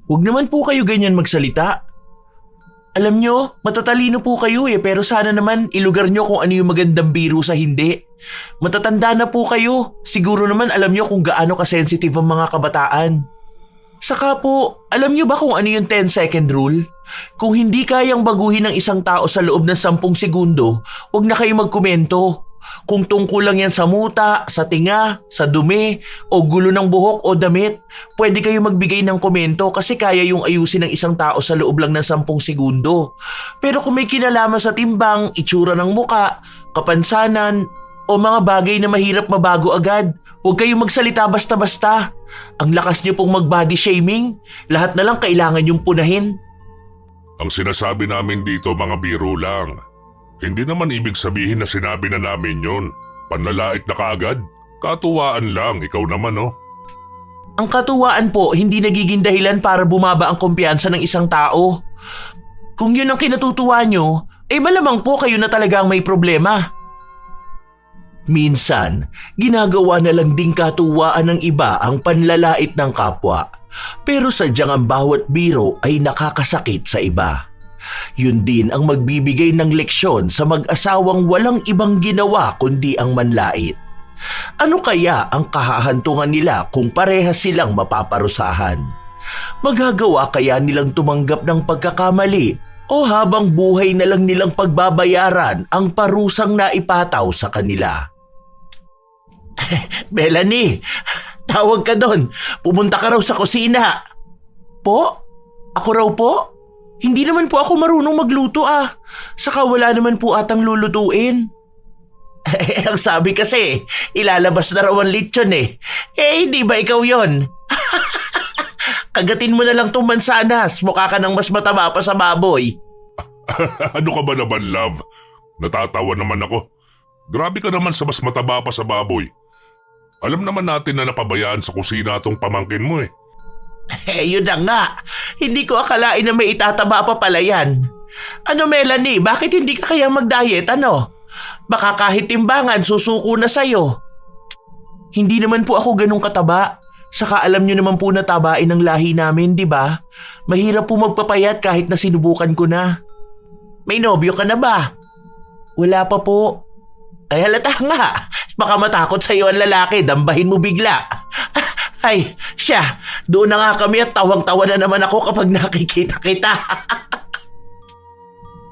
Huwag naman po kayo ganyan magsalita. Alam nyo, matatalino po kayo pero sana naman ilugar nyo kung ano yung magandang biro sa hindi. Matatanda na po kayo. Siguro naman alam nyo kung gaano kasensitive ang mga kabataan. Saka po, alam nyo ba kung ano yung 10-second rule? Kung hindi kayang baguhin ng isang tao sa loob ng 10 segundo, huwag na kayo magkomento. Kung tungkol lang yan sa muta, sa tinga, sa dumi, o gulo ng buhok o damit, pwede kayo magbigay ng komento kasi kaya yung ayusin ng isang tao sa loob lang ng 10 segundo. Pero kung may kinalaman sa timbang, itsura ng muka, kapansanan, o mga bagay na mahirap mabago agad, huwag kayong magsalita basta-basta. Ang lakas niyo pong mag-body shaming, lahat na lang kailangan yung punahin. Ang sinasabi namin dito mga biro lang. Hindi naman ibig sabihin na sinabi na namin yun. Panlalait na kaagad. Katuwaan lang, ikaw naman oh. Ang katuwaan po hindi nagiging dahilan para bumaba ang kumpiyansa ng isang tao. Kung yun ang kinatutuwa nyo, malamang po kayo na talagang may problema. Minsan, ginagawa na lang ding katuwaan ng iba ang panlalait ng kapwa. Pero sadyang ang bawat biro ay nakakasakit sa iba. Yun din ang magbibigay ng leksyon sa mag-asawang walang ibang ginawa kundi ang manlait. Ano kaya ang kahahantungan nila kung parehas silang mapaparusahan? Magagawa kaya nilang tumanggap ng pagkakamali o habang buhay na lang nilang pagbabayaran ang parusang naipataw sa kanila? Melanie, tawag ka doon. Pumunta ka raw sa kusina. Po? Ako raw po? Hindi naman po ako marunong magluto Saka wala naman po atang lulutuin. Ang sabi kasi, ilalabas na raw ang lechon hindi ba ikaw yon? Kagatin mo na lang tong mansanas, mukha ka nang mas mataba pa sa baboy. Ano ka ba naman, love? Natatawa naman ako. Grabe ka naman sa mas mataba pa sa baboy. Alam naman natin na napabayaan sa kusina atong pamangkin mo Yun na nga. Hindi ko akalain na may itataba pa pala yan. Ano Melanie, bakit hindi ka kaya mag-diet Baka kahit timbangan susuko na sa'yo. Hindi naman po ako ganun kataba. Saka alam nyo naman po na tabain ang lahi namin, di ba? Mahirap po magpapayat kahit na sinubukan ko na. May nobyo ka na ba? Wala pa po. Ay halata nga. Baka matakot sa'yo ang lalaki, dambahin mo bigla. Ay, siya, doon na nga kami at tawang-tawa na naman ako kapag nakikita kita.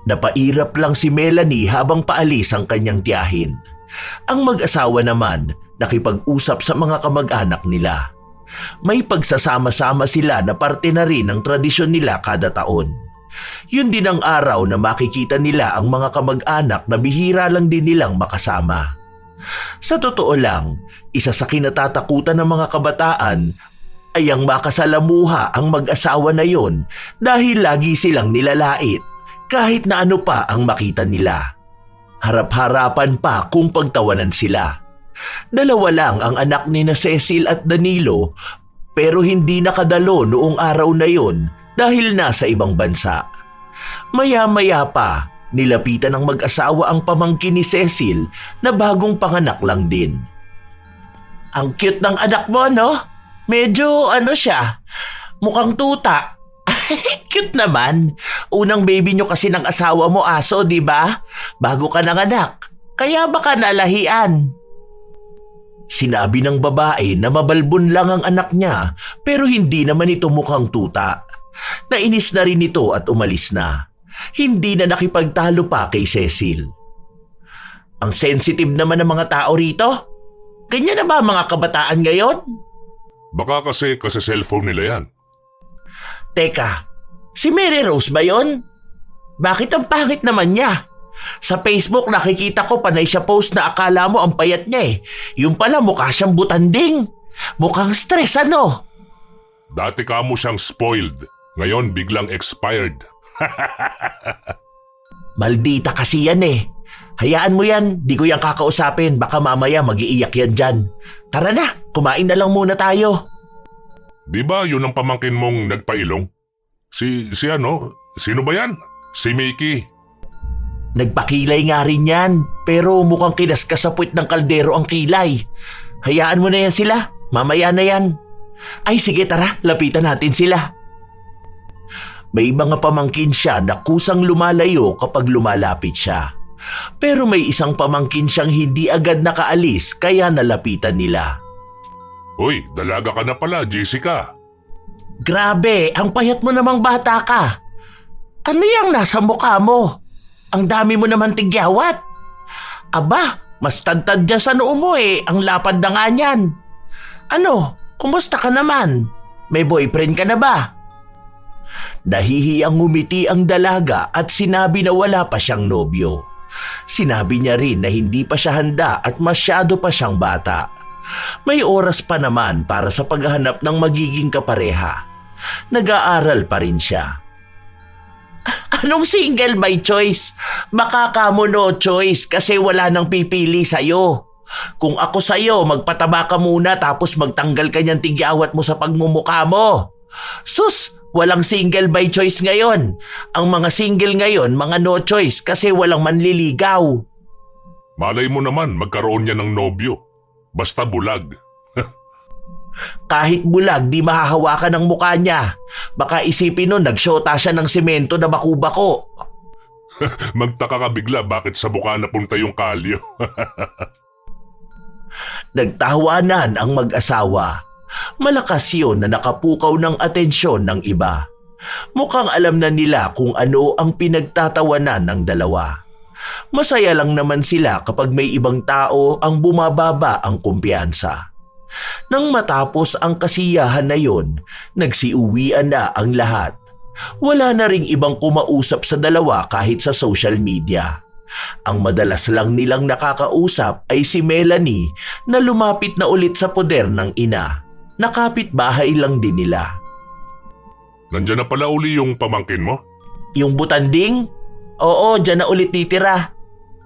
Napairap lang si Melanie habang paalis ang kanyang tiyahin. Ang mag-asawa naman nakipag-usap sa mga kamag-anak nila. May pagsasama-sama sila na parte na rin ng tradisyon nila kada taon. Yun din ang araw na makikita nila ang mga kamag-anak na bihira lang din nilang makasama. Sa totoo lang, isa sa kinatatakutan ng mga kabataan ay ang makasalamuha ang mag-asawa na yon dahil lagi silang nilalait kahit na ano pa ang makita nila. Harap-harapan pa kung pagtawanan sila. Dalawa lang ang anak ni na Cecil at Danilo pero hindi nakadalo noong araw na yon dahil nasa ibang bansa. Maya-maya pa, nilapitan ng mag-asawa ang pamangkin ni Cecil na bagong panganak lang din. Ang cute ng anak mo, Medyo siya, mukhang tuta. Cute naman. Unang baby nyo kasi ng asawa mo aso, di ba? Bago ka nanganak. Kaya baka nalahian. Sinabi ng babae na mabalbon lang ang anak niya pero hindi naman ito mukhang tuta. Nainis na rin ito at umalis na. Hindi na nakipagtalo pa kay Cecil. Ang sensitive naman ng mga tao rito. Ganyan na ba mga kabataan ngayon? Baka kasi cellphone nila yan. Teka, si Mary Rose ba yon? Bakit ang pangit naman niya? Sa Facebook nakikita ko panay siya post na akala mo ang payat niya Yung pala mukha siyang butanding. Mukhang stress Dati ka mo siyang spoiled. Ngayon biglang expired. Maldita kasi yan Hayaan mo yan, di ko yan kakausapin. Baka mamaya mag-iiyak yan dyan. Tara na, kumain na lang muna tayo. Di ba yun ang pamangkin mong nagpailong? Sino ba yan? Si Mickey. Nagpakilay nga rin yan, pero mukhang kinaskasapwit ng kaldero ang kilay. Hayaan mo na yan sila, mamaya na yan. Ay sige tara, lapitan natin sila. May mga pamangkin siya na kusang lumalayo kapag lumalapit siya. Pero may isang pamangkin siyang hindi agad nakaalis kaya nalapitan nila. Uy, dalaga ka na pala, Jessica. Grabe, ang payat mo namang bata ka. Ano yung nasa mukha mo? Ang dami mo naman tigyawat. Aba, mas tadtad dyan sa noo mo ang lapad na nga niyan. Ano, kumusta ka naman? May boyfriend ka na ba? Nahihiyang ngumiti ang dalaga at sinabi na wala pa siyang nobyo. Sinabi niya rin na hindi pa siya handa at masyado pa siyang bata. May oras pa naman para sa paghahanap ng magiging kapareha. Nag-aaral pa rin siya. Anong single by choice? Baka kamo no choice kasi wala nang pipili sa'yo. Kung ako sa'yo, magpataba ka muna tapos magtanggal ka niyang tigyawat mo sa pagmumukha mo. Sus, walang single by choice ngayon. Ang mga single ngayon, mga no choice kasi walang manliligaw. Malay mo naman magkaroon niya ng nobyo. Basta bulag. Kahit bulag, di mahahawakan ang mukha niya. Baka isipin nun, nagsyota siya ng semento na baku-bako. Magtaka ka bigla bakit sa mukha napunta yung kalyo. Nagtawanan ang mag-asawa. Malakas yun na nakapukaw ng atensyon ng iba. Mukhang alam na nila kung ano ang pinagtatawanan ng dalawa. Masaya lang naman sila kapag may ibang tao ang bumababa ang kumpiyansa. Nang matapos ang kasiyahan na yon, nagsiuwian na ang lahat. Wala na ring ibang kumausap sa dalawa kahit sa social media. Ang madalas lang nilang nakakausap ay si Melanie na lumapit na ulit sa poder ng ina. Nakapit-bahay lang din nila. Nandiyan na pala uli yung pamangkin mo? Yung butanding? Oo, dyan na ulit titira.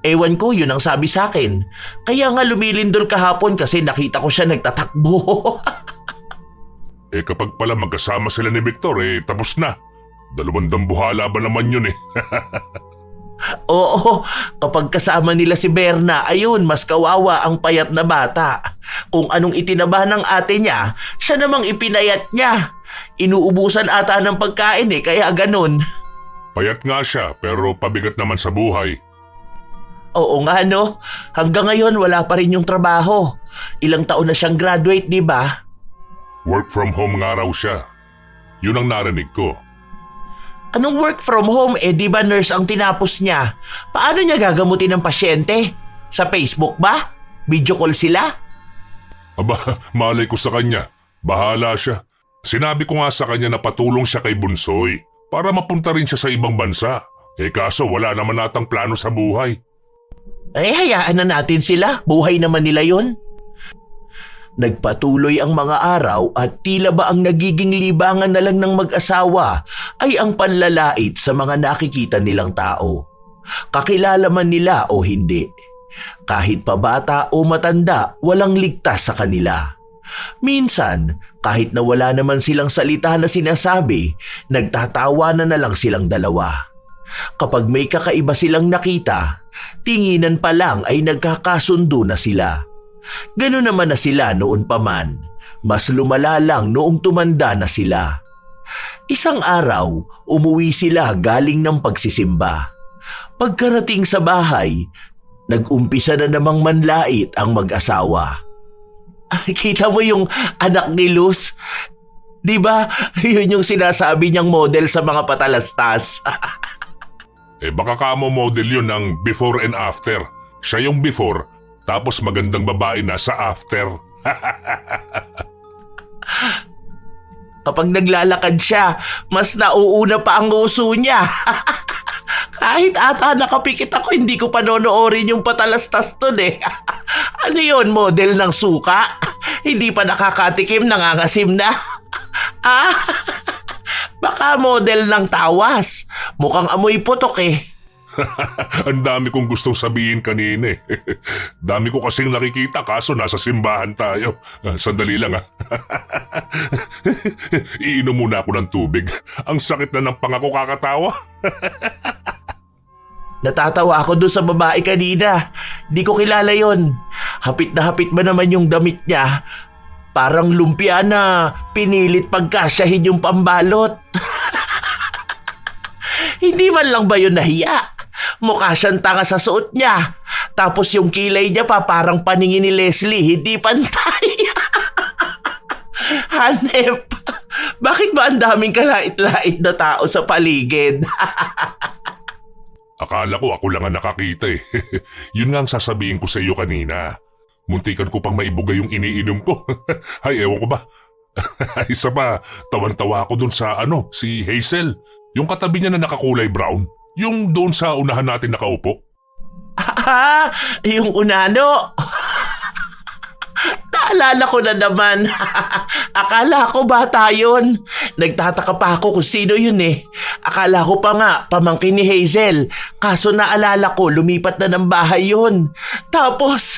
Ewan ko, yun ang sabi sa akin. Kaya nga lumilindol kahapon kasi nakita ko siya nagtatakbo. Kapag pala magkasama sila ni Victor, tapos na. Dalawang dambuhala ba naman yun Oo, kapag kasama nila si Berna, ayun, mas kawawa ang payat na bata. Kung anong itinaba ng ate niya, siya namang ipinayat niya. Inuubusan ata ng pagkain kaya ganun. Payat nga siya pero pabigat naman sa buhay. Oo nga no, hanggang ngayon wala pa rin yung trabaho. Ilang taon na siyang graduate, di ba? Work from home nga raw siya. Yun ang narinig ko. Anong work from home di ba nurse ang tinapos niya? Paano niya gagamutin ng pasyente? Sa Facebook ba? Video call sila? Aba, malay ko sa kanya. Bahala siya. Sinabi ko nga sa kanya na patulong siya kay Bunsoy para mapunta rin siya sa ibang bansa. Kaso wala naman natang plano sa buhay. Hayaan na natin sila. Buhay naman nila yon. Nagpatuloy ang mga araw at tila ba ang nagiging libangan na lang ng mag-asawa ay ang panlalait sa mga nakikita nilang tao. Kakilala man nila o hindi. Kahit pabata o matanda, walang ligtas sa kanila. Minsan, kahit na wala naman silang salita na sinasabi, nagtatawanan na lang silang dalawa. Kapag may kakaiba silang nakita, tinginan pa lang ay nagkakasundo na sila. Gano'n naman na sila noon pa man. Mas lumala lang noong tumanda na sila. Isang araw, umuwi sila galing ng pagsisimba. Pagkarating sa bahay, nag-umpisa na namang manlait ang mag-asawa. Kita mo yung anak ni Luz? Di ba? Yun yung sinasabi niyang model sa mga patalastas. Baka kamo model yun ng before and after. Siya yung before, tapos magandang babae na sa after. Kapag naglalakad siya, mas nauuna pa ang uso niya. Kahit ata nakapikit ako, hindi ko panonoorin yung patalastas dun Ano yun, model ng suka? Hindi pa nakakatikim, nangangasim na. Baka model ng tawas. Mukhang amoy putok Ang dami kong gustong sabihin kanina Dami ko kasing nakikita kaso nasa simbahan tayo. Sandali lang Iinom muna ako ng tubig. Ang sakit na ng pangako kakatawa. Natatawa ako doon sa babae kanina. Di ko kilala yon. Hapit na hapit ba naman yung damit niya? Parang lumpia na pinilit pagkasyahin yung pambalot. Hindi man lang ba yun nahiya? Mukha siyang tanga sa suot niya. Tapos yung kilay niya pa parang paningin ni Leslie, hindi pantay. Hanep, bakit ba ang daming kalait-lait na tao sa paligid? Akala ko ako lang ang nakakita eh. Yun nga ang sasabihin ko sa iyo kanina. Muntikan ko pang maibuga yung iniinom ko. Ay, ewan ko ba? Isa pa, tawan-tawa ako dun sa si Hazel. Yung katabi niya na nakakulay brown. Yung doon sa unahan natin nakaupo. Yung unano. Naalala ko na naman. Akala ko bata yun. Nagtataka pa ako kung sino yun eh. Akala ko pa nga pamangkin ni Hazel. Kaso naalala ko lumipat na ng bahay yun. Tapos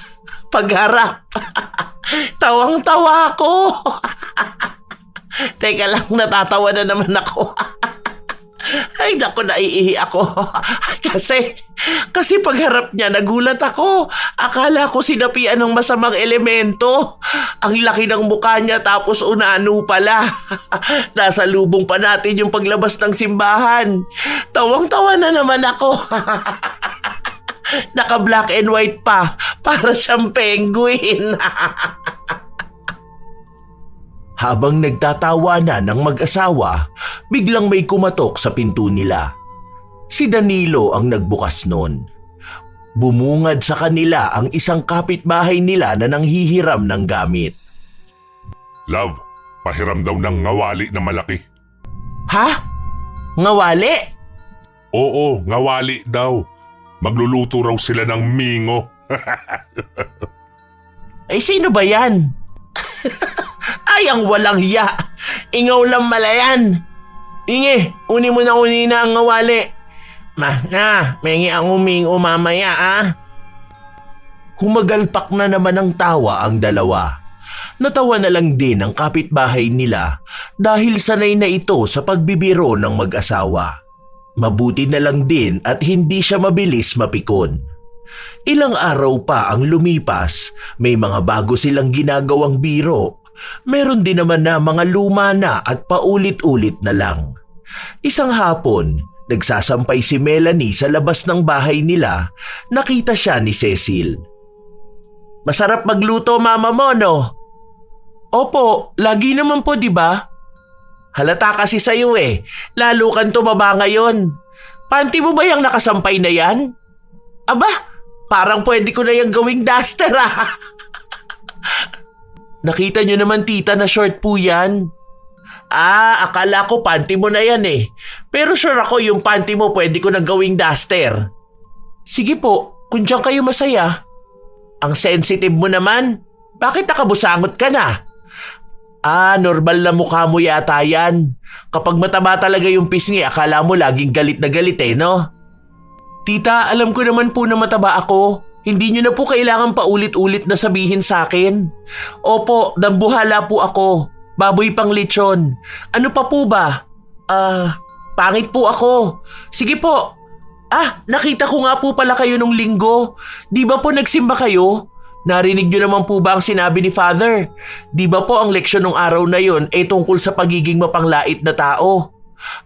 pagharap, tawang-tawa ako. Teka lang, natatawa na naman ako. Ay naku, naiihi ako. Kasi pagharap niya nagulat ako. Akala ko sinapian ng masamang elemento. Ang laki ng mukha niya tapos unano pala. Nasa lubong pa natin yung paglabas ng simbahan. Tawang-tawa na naman ako. Naka black and white pa. Para siyang penguin. Habang nagtatawanan ng mag-asawa, biglang may kumatok sa pinto nila. Si Danilo ang nagbukas noon. Bumungad sa kanila ang isang kapitbahay nila na nanghihiram ng gamit. Love, pahiram daw ng ngawali na malaki. Ha? Ngawali? Oo, ngawali daw. Magluluto raw sila ng mingo. Ay, sino ba yan? Ay, ang walang hiya. Ingaw lang malayan. Inge, uni mo na ang ngawali. Mengi ang umingo mamaya Humagalpak na naman ng tawa ang dalawa. Natawa na lang din ang kapitbahay nila dahil sanay na ito sa pagbibiro ng mag-asawa. Mabuti na lang din at hindi siya mabilis mapikon. Ilang araw pa ang lumipas, may mga bago silang ginagawang biro. Meron din naman na mga luma na at paulit-ulit na lang. Isang hapon, nagsasampay si Melanie sa labas ng bahay nila, nakita siya ni Cecil. Masarap magluto mama mo, no? Opo, lagi naman po, di ba? Halata kasi sa'yo eh, lalo kang tumaba ngayon. Panty mo ba yung nakasampay na yan? Aba, parang pwede ko na yung gawing duster Nakita nyo naman tita na short po yan. Akala ko panty mo na yan eh. Pero sure ako yung panty mo pwede ko na gawing duster. Sige po, kung diyan kayo masaya. Ang sensitive mo naman. Bakit nakabusangot ka na? Normal na mukha mo yata yan. Kapag mataba talaga yung pisngi, akala mo laging galit na galit no? Tita, alam ko naman po na mataba ako. Hindi nyo na po kailangan paulit-ulit na sabihin sa akin. Opo, dambuhala po ako. Baboy pang lechon. Ano pa po ba? Pangit po ako. Sige po. Nakita ko nga po pala kayo nung linggo. Di ba po nagsimba kayo? Narinig nyo naman po ba ang sinabi ni Father? Di ba po ang leksyon ng araw na yon ay tungkol sa pagiging mapanglait na tao?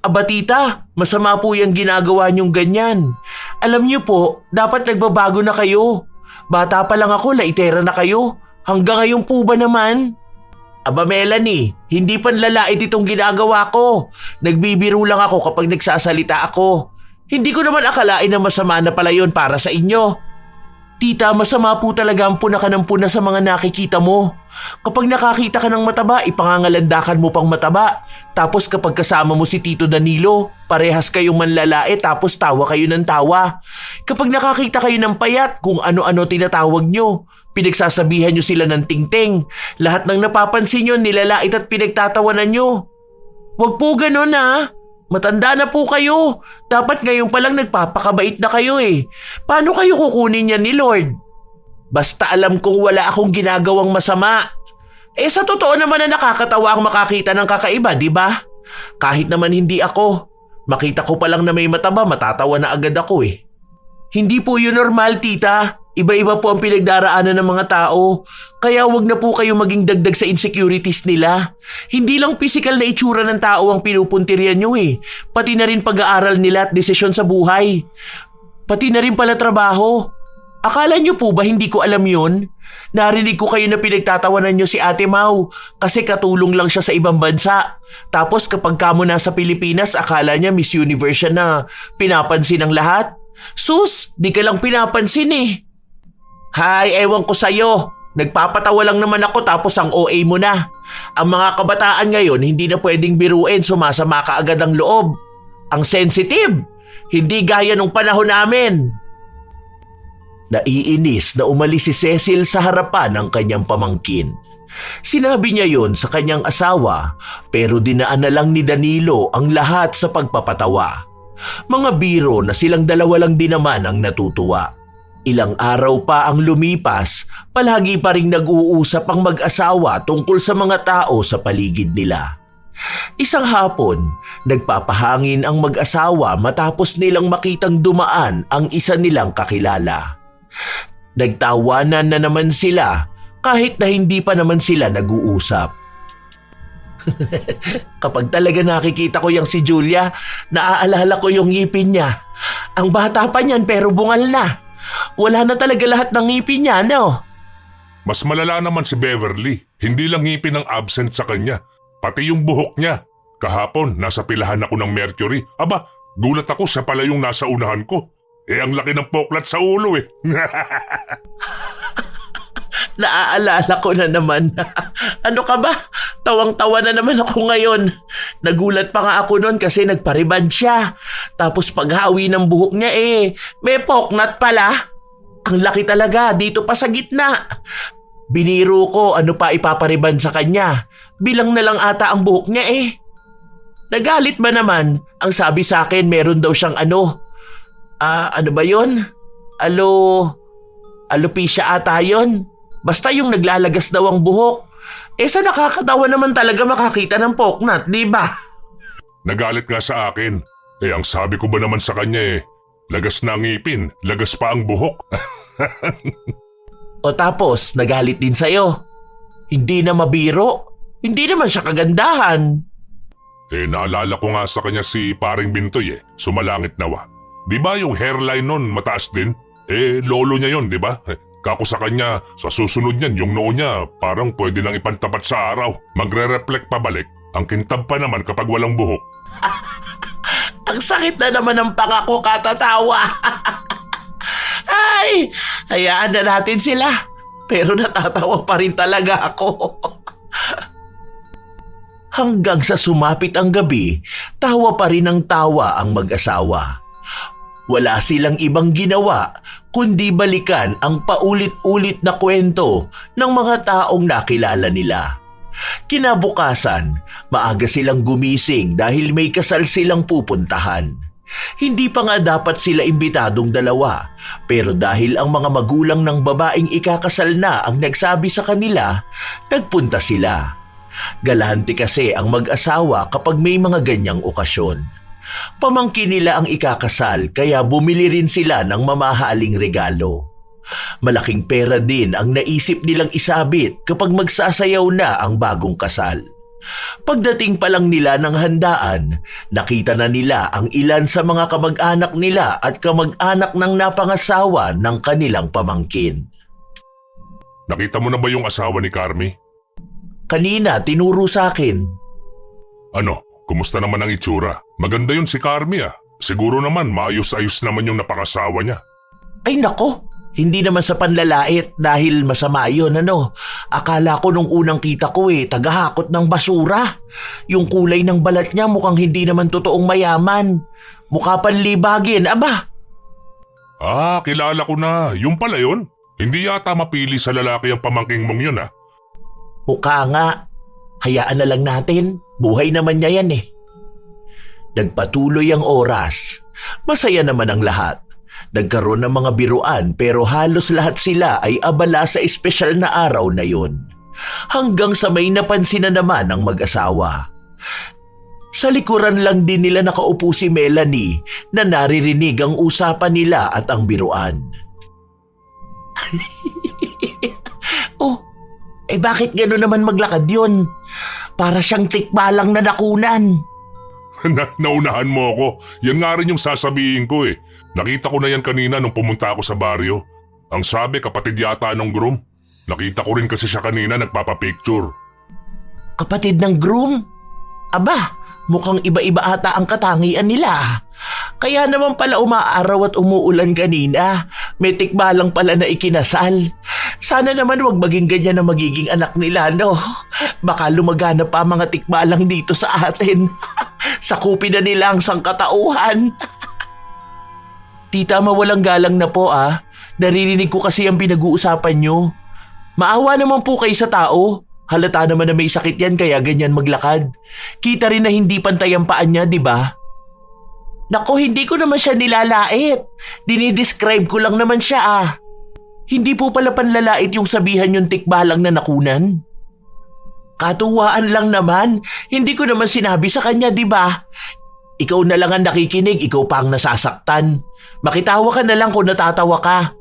Aba tita, masama po yung ginagawa niyong ganyan. Alam niyo po, dapat nagbabago na kayo. Bata pa lang ako, laitera na kayo. Hanggang ngayon po ba naman? Aba Melanie, hindi panlalait itong ginagawa ko. Nagbibiro lang ako kapag nagsasalita ako. Hindi ko naman akalain na masama na pala yun para sa inyo. Tita, masama po talaga ang puna ka ng puna sa mga nakikita mo. Kapag nakakita ka ng mataba, ipangangalandakan mo pang mataba. Tapos kapag kasama mo si Tito Danilo, parehas kayong manlalait tapos tawa kayo ng tawa. Kapag nakakita kayo ng payat, kung ano-ano tinatawag nyo. Pinagsasabihan nyo sila ng tingting. Lahat ng napapansin nyo, nilalait at pinagtatawanan nyo. Huwag po ganun Matanda na po kayo. Dapat ngayon palang nagpapakabait na kayo eh. Paano kayo kukunin yan ni Lord? Basta alam kong wala akong ginagawang masama. Sa totoo naman na nakakatawa ang makakita ng kakaiba, di ba? Kahit naman hindi ako. Makita ko pa lang na may mataba, matatawa na agad ako eh. Hindi po yun normal, tita. Iba-iba po ang pinagdaraanan ng mga tao, kaya wag na po kayo maging dagdag sa insecurities nila. Hindi lang physical na itsura ng tao ang pinupuntiryan nyo pati na rin pag-aaral nila at desisyon sa buhay. Pati na rin pala trabaho. Akala nyo po ba hindi ko alam yun? Narinig ko kayo na pinagtatawanan nyo si Ate Mau kasi katulong lang siya sa ibang bansa. Tapos kapag kamo nasa Pilipinas, akala niya Miss Universe siya na pinapansin ng lahat. Sus, di ka lang pinapansin. Hay, ewan ko sa'yo. Nagpapatawa lang naman ako tapos ang OA mo na. Ang mga kabataan ngayon hindi na pwedeng biruin, sumasama ka agad ang loob. Ang sensitive. Hindi gaya nung panahon namin. Naiinis na umalis si Cecil sa harapan ng kanyang pamangkin. Sinabi niya yon sa kanyang asawa pero dinaan na lang ni Danilo ang lahat sa pagpapatawa. Mga biro na silang dalawa lang din naman ang natutuwa. Ilang araw pa ang lumipas, palagi pa ring nag-uusap ang mag-asawa tungkol sa mga tao sa paligid nila. Isang hapon, nagpapahangin ang mag-asawa matapos nilang makitang dumaan ang isa nilang kakilala. Nagtawanan na naman sila kahit na hindi pa naman sila nag-uusap. Kapag talaga nakikita ko yung si Julia, naaalala ko yung ngipin niya. Ang bata pa niyan pero bungal na. Wala na talaga lahat ng ngipin niya, no? Mas malala naman si Beverly. Hindi lang ngipin ang absent sa kanya, pati yung buhok niya. Kahapon, nasa pilahan ako ng Mercury. Aba, gulat ako siya pala yung nasa unahan ko. Ang laki ng poklat sa ulo Naaalala ko na naman. Ano ka ba? Tawang-tawa na naman ako ngayon. Nagulat pa nga ako noon kasi nagpariband siya. Tapos paghawi ng buhok niya may poknat pala. Ang laki talaga, dito pa sa gitna. Biniro ko ano pa ipapariband sa kanya. Bilang na lang ata ang buhok niya Nagalit ba naman? Ang sabi sa akin meron daw siyang ano ba yun? Alopecia ata yun. Basta yung naglalagas daw ang buhok. Sa nakakatawa naman talaga makakita ng poknat, di ba? Nagalit nga sa akin. Ang sabi ko ba naman sa kanya lagas na ang ngipin, lagas pa ang buhok. O tapos, nagalit din sa'yo. Hindi na mabiro. Hindi naman siya kagandahan. Naalala ko nga sa kanya si Paring Bintoy sumalangit nawa. Di ba yung hairline nun mataas din? Lolo niya yon, di ba? Kako sa kanya, sa susunod niyan, yung noo niya parang pwede nang ipantapat sa araw. Magre-reflect pabalik. Ang kintab pa naman kapag walang buhok. Ang sakit na naman ng pangako katatawa. Ay, hayaan na natin sila. Pero natatawa pa rin talaga ako. Hanggang sa sumapit ang gabi, tawa pa rin ang tawa ang mag-asawa. Wala silang ibang ginawa kundi balikan ang paulit-ulit na kwento ng mga taong nakilala nila. Kinabukasan, maaga silang gumising dahil may kasal silang pupuntahan. Hindi pa nga dapat sila imbitadong dalawa, pero dahil ang mga magulang ng babaeng ikakasal na ang nagsabi sa kanila, nagpunta sila. Galante kasi ang mag-asawa kapag may mga ganyang okasyon. Pamangkin nila ang ikakasal kaya bumili rin sila ng mamahaling regalo. Malaking pera din ang naisip nilang isabit kapag magsasayaw na ang bagong kasal. Pagdating pa lang nila ng handaan, nakita na nila ang ilan sa mga kamag-anak nila at kamag-anak ng napangasawa ng kanilang pamangkin. Nakita mo na ba yung asawa ni Carmi? Kanina, tinuro sa akin. Ano? Kumusta naman ang itsura? Maganda yun si Carmi Siguro naman maayos-ayos naman yung napangasawa niya. Ay nako, hindi naman sa panlalait dahil masama yun Akala ko nung unang kita ko tagahakot ng basura. Yung kulay ng balat niya mukhang hindi naman totoong mayaman. Mukha panlibagin, aba. Kilala ko na. Yung pala yun. Hindi yata mapili sa lalaki ang pamangking mong yun Mukha nga. Hayaan na lang natin. Buhay naman niya yan Nagpatuloy ang oras. Masaya naman ang lahat. Nagkaroon ng mga biruan pero halos lahat sila ay abala sa espesyal na araw na yun. Hanggang sa may napansin na naman ang mag-asawa. Sa likuran lang din nila nakaupo si Melanie na naririnig ang usapan nila at ang biruan. Oh, bakit gano'n naman maglakad yun? Para siyang tikbalang na nakunan. Naunahan mo ako. Yan nga rin yung sasabihin ko eh. Nakita ko na yan kanina nung pumunta ako sa baryo. Ang sabi kapatid yata ng groom. Nakita ko rin kasi siya kanina nagpapapicture. Kapatid ng groom? Aba, mukhang iba-iba ata ang katangian nila. Kaya naman pala umaaraw at umuulan kanina. May tikbalang pala na ikinasal. Sana naman wag maging ganyan na magiging anak nila, no? Baka lumagana pa mga tikbalang dito sa atin. Sakupin na nila ang sangkatauhan. Tita, mawalang galang na po ah. Naririnig ko kasi ang pinag-uusapan nyo. Maawa naman po kayo sa tao. Halata naman na may sakit yan kaya ganyan maglakad. Kita rin na hindi pantay ang paan niya, di ba? Nako, hindi ko naman siya nilalait. Dinidescribe ko lang naman siya ah. Hindi po pala panlalait yung sabihan yung tikbalang na nakunan. Katuwaan lang naman. Hindi ko naman sinabi sa kanya, di ba? Ikaw na lang ang nakikinig, ikaw pa ang nasasaktan. Makitawa ka na lang kung natatawa ka.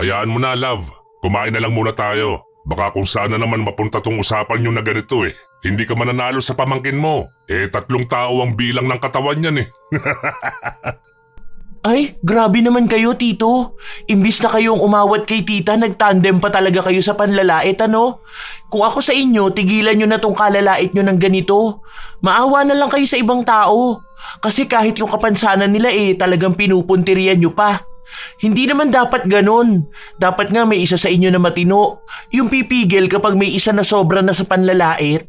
Hayaan mo na, love. Kumain na lang muna tayo. Baka kung saan na naman mapunta tong usapan nyo na ganito eh. Hindi ka mananalo sa pamangkin mo. 3 tao ang bilang ng katawan yan eh. Ay, grabe naman kayo, Tito. Imbis na kayong umawat kay Tita, nagtandem pa talaga kayo sa panlalait, ano? Kung ako sa inyo, tigilan nyo na tong kalalait nyo ng ganito. Maawa na lang kayo sa ibang tao. Kasi kahit yung kapansanan nila talagang pinupuntirian nyo pa. Hindi naman dapat ganon. Dapat nga may isa sa inyo na matino. Yung pipigil kapag may isa na sobra na sa panlalait.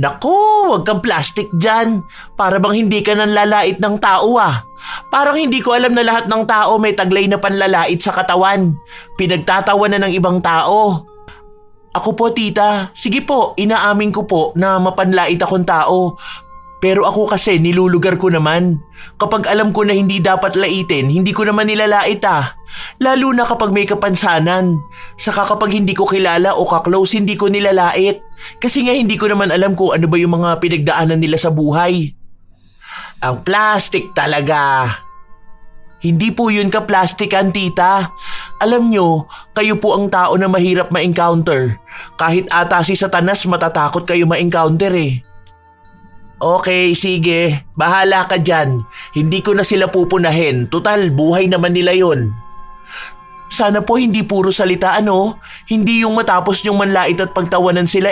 Naku, wag kang plastic dyan. Para bang hindi ka nanlalait ng tao ah. Parang hindi ko alam na lahat ng tao may taglay na panlalait sa katawan. Pinagtatawa na ng ibang tao. Ako po, tita. Sige po, inaamin ko po na mapanlait akong tao. Pero ako kasi nilulugar ko naman. Kapag alam ko na hindi dapat laitin, hindi ko naman nilalait ah. Lalo na kapag may kapansanan. Saka kapag hindi ko kilala o kaklose, hindi ko nilalait. Kasi nga hindi ko naman alam kung ano ba yung mga pinagdaanan nila sa buhay. Ang plastic talaga. Hindi po yun ka-plastikan, tita. Alam nyo, kayo po ang tao na mahirap ma-encounter. Kahit ata si Satanas matatakot kayo ma-encounter eh. Okay, sige. Bahala ka dyan. Hindi ko na sila pupunahin. Tutal, buhay naman nila yun. Sana po hindi puro salita ano. Hindi yung matapos nyong manlait at pagtawanan sila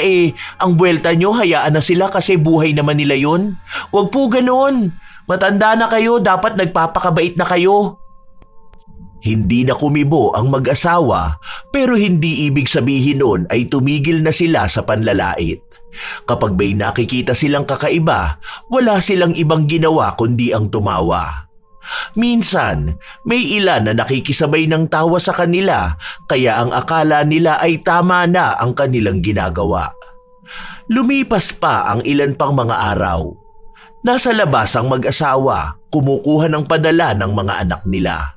ang buwelta nyo hayaan na sila kasi buhay naman nila yun. Huwag po ganon. Matanda na kayo, dapat nagpapakabait na kayo. Hindi na kumibo ang mag-asawa pero hindi ibig sabihin nun ay tumigil na sila sa panlalait. Kapag may nakikita silang kakaiba, wala silang ibang ginawa kundi ang tumawa. Minsan, may ilan na nakikisabay ng tawa sa kanila kaya ang akala nila ay tama na ang kanilang ginagawa. Lumipas pa ang ilan pang mga araw. Nasa labas ang mag-asawa, kumukuha ng padala ng mga anak nila.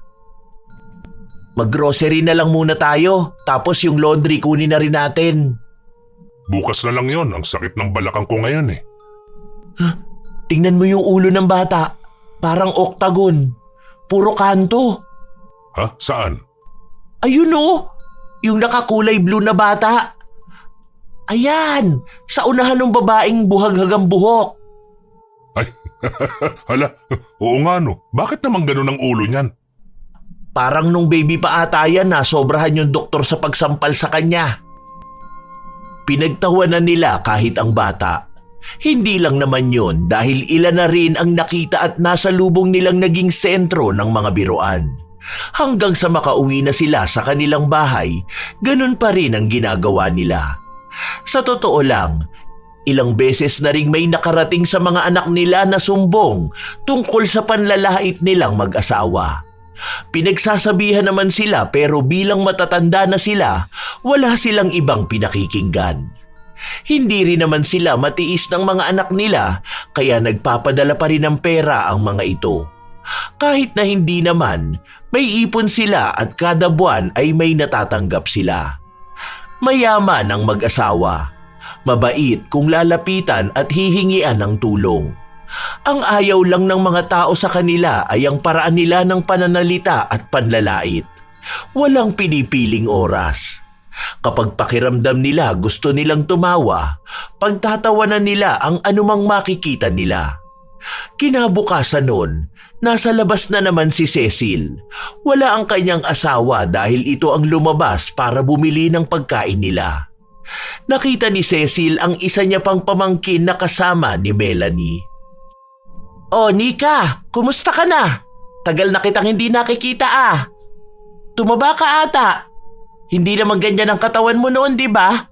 Mag-grocery na lang muna tayo, tapos yung laundry kunin na rin natin. Bukas na lang yon, ang sakit ng balakang ko ngayon eh. Tingnan mo yung ulo ng bata. Parang oktagon. Puro kanto. Ha? Saan? Ayun yung nakakulay blue na bata. Ayan, sa unahan ng babaeng buhag-hagang buhok. Ay, hala, oo nga no. Bakit naman ganun ang ulo niyan? Parang nung baby pa ata yan na sobrahan yung doktor sa pagsampal sa kanya. Pinagtawanan nila kahit ang bata. Hindi lang naman yun dahil ilan na rin ang nakita at nasa lubong nilang naging sentro ng mga biruan. Hanggang sa makauwi na sila sa kanilang bahay, ganun pa rin ang ginagawa nila. Sa totoo lang, ilang beses na ring may nakarating sa mga anak nila na sumbong tungkol sa panlalait nilang mag-asawa. Pinagsasabihan naman sila pero bilang matatanda na sila, wala silang ibang pinakikinggan. Hindi rin naman sila matiis ng mga anak nila kaya nagpapadala pa rin ng pera ang mga ito. Kahit na hindi naman, may ipon sila at kada buwan ay may natatanggap sila. Mayaman ang mag-asawa. Mabait kung lalapitan at hihingian ng tulong. Ang ayaw lang ng mga tao sa kanila ay ang paraan nila ng pananalita at panlalait. Walang pinipiling oras. Kapag pakiramdam nila gusto nilang tumawa, pagtatawanan nila ang anumang makikita nila. Kinabukasan noon, nasa labas na naman si Cecil. Wala ang kanyang asawa dahil ito ang lumabas para bumili ng pagkain nila. Nakita ni Cecil ang isa niya pang pamangkin na kasama ni Melanie. "Oh, Nika, kumusta ka na? Tagal na kitang hindi nakikita ah. Tumaba ka ata. Hindi naman ganyan ang katawan mo noon, di ba?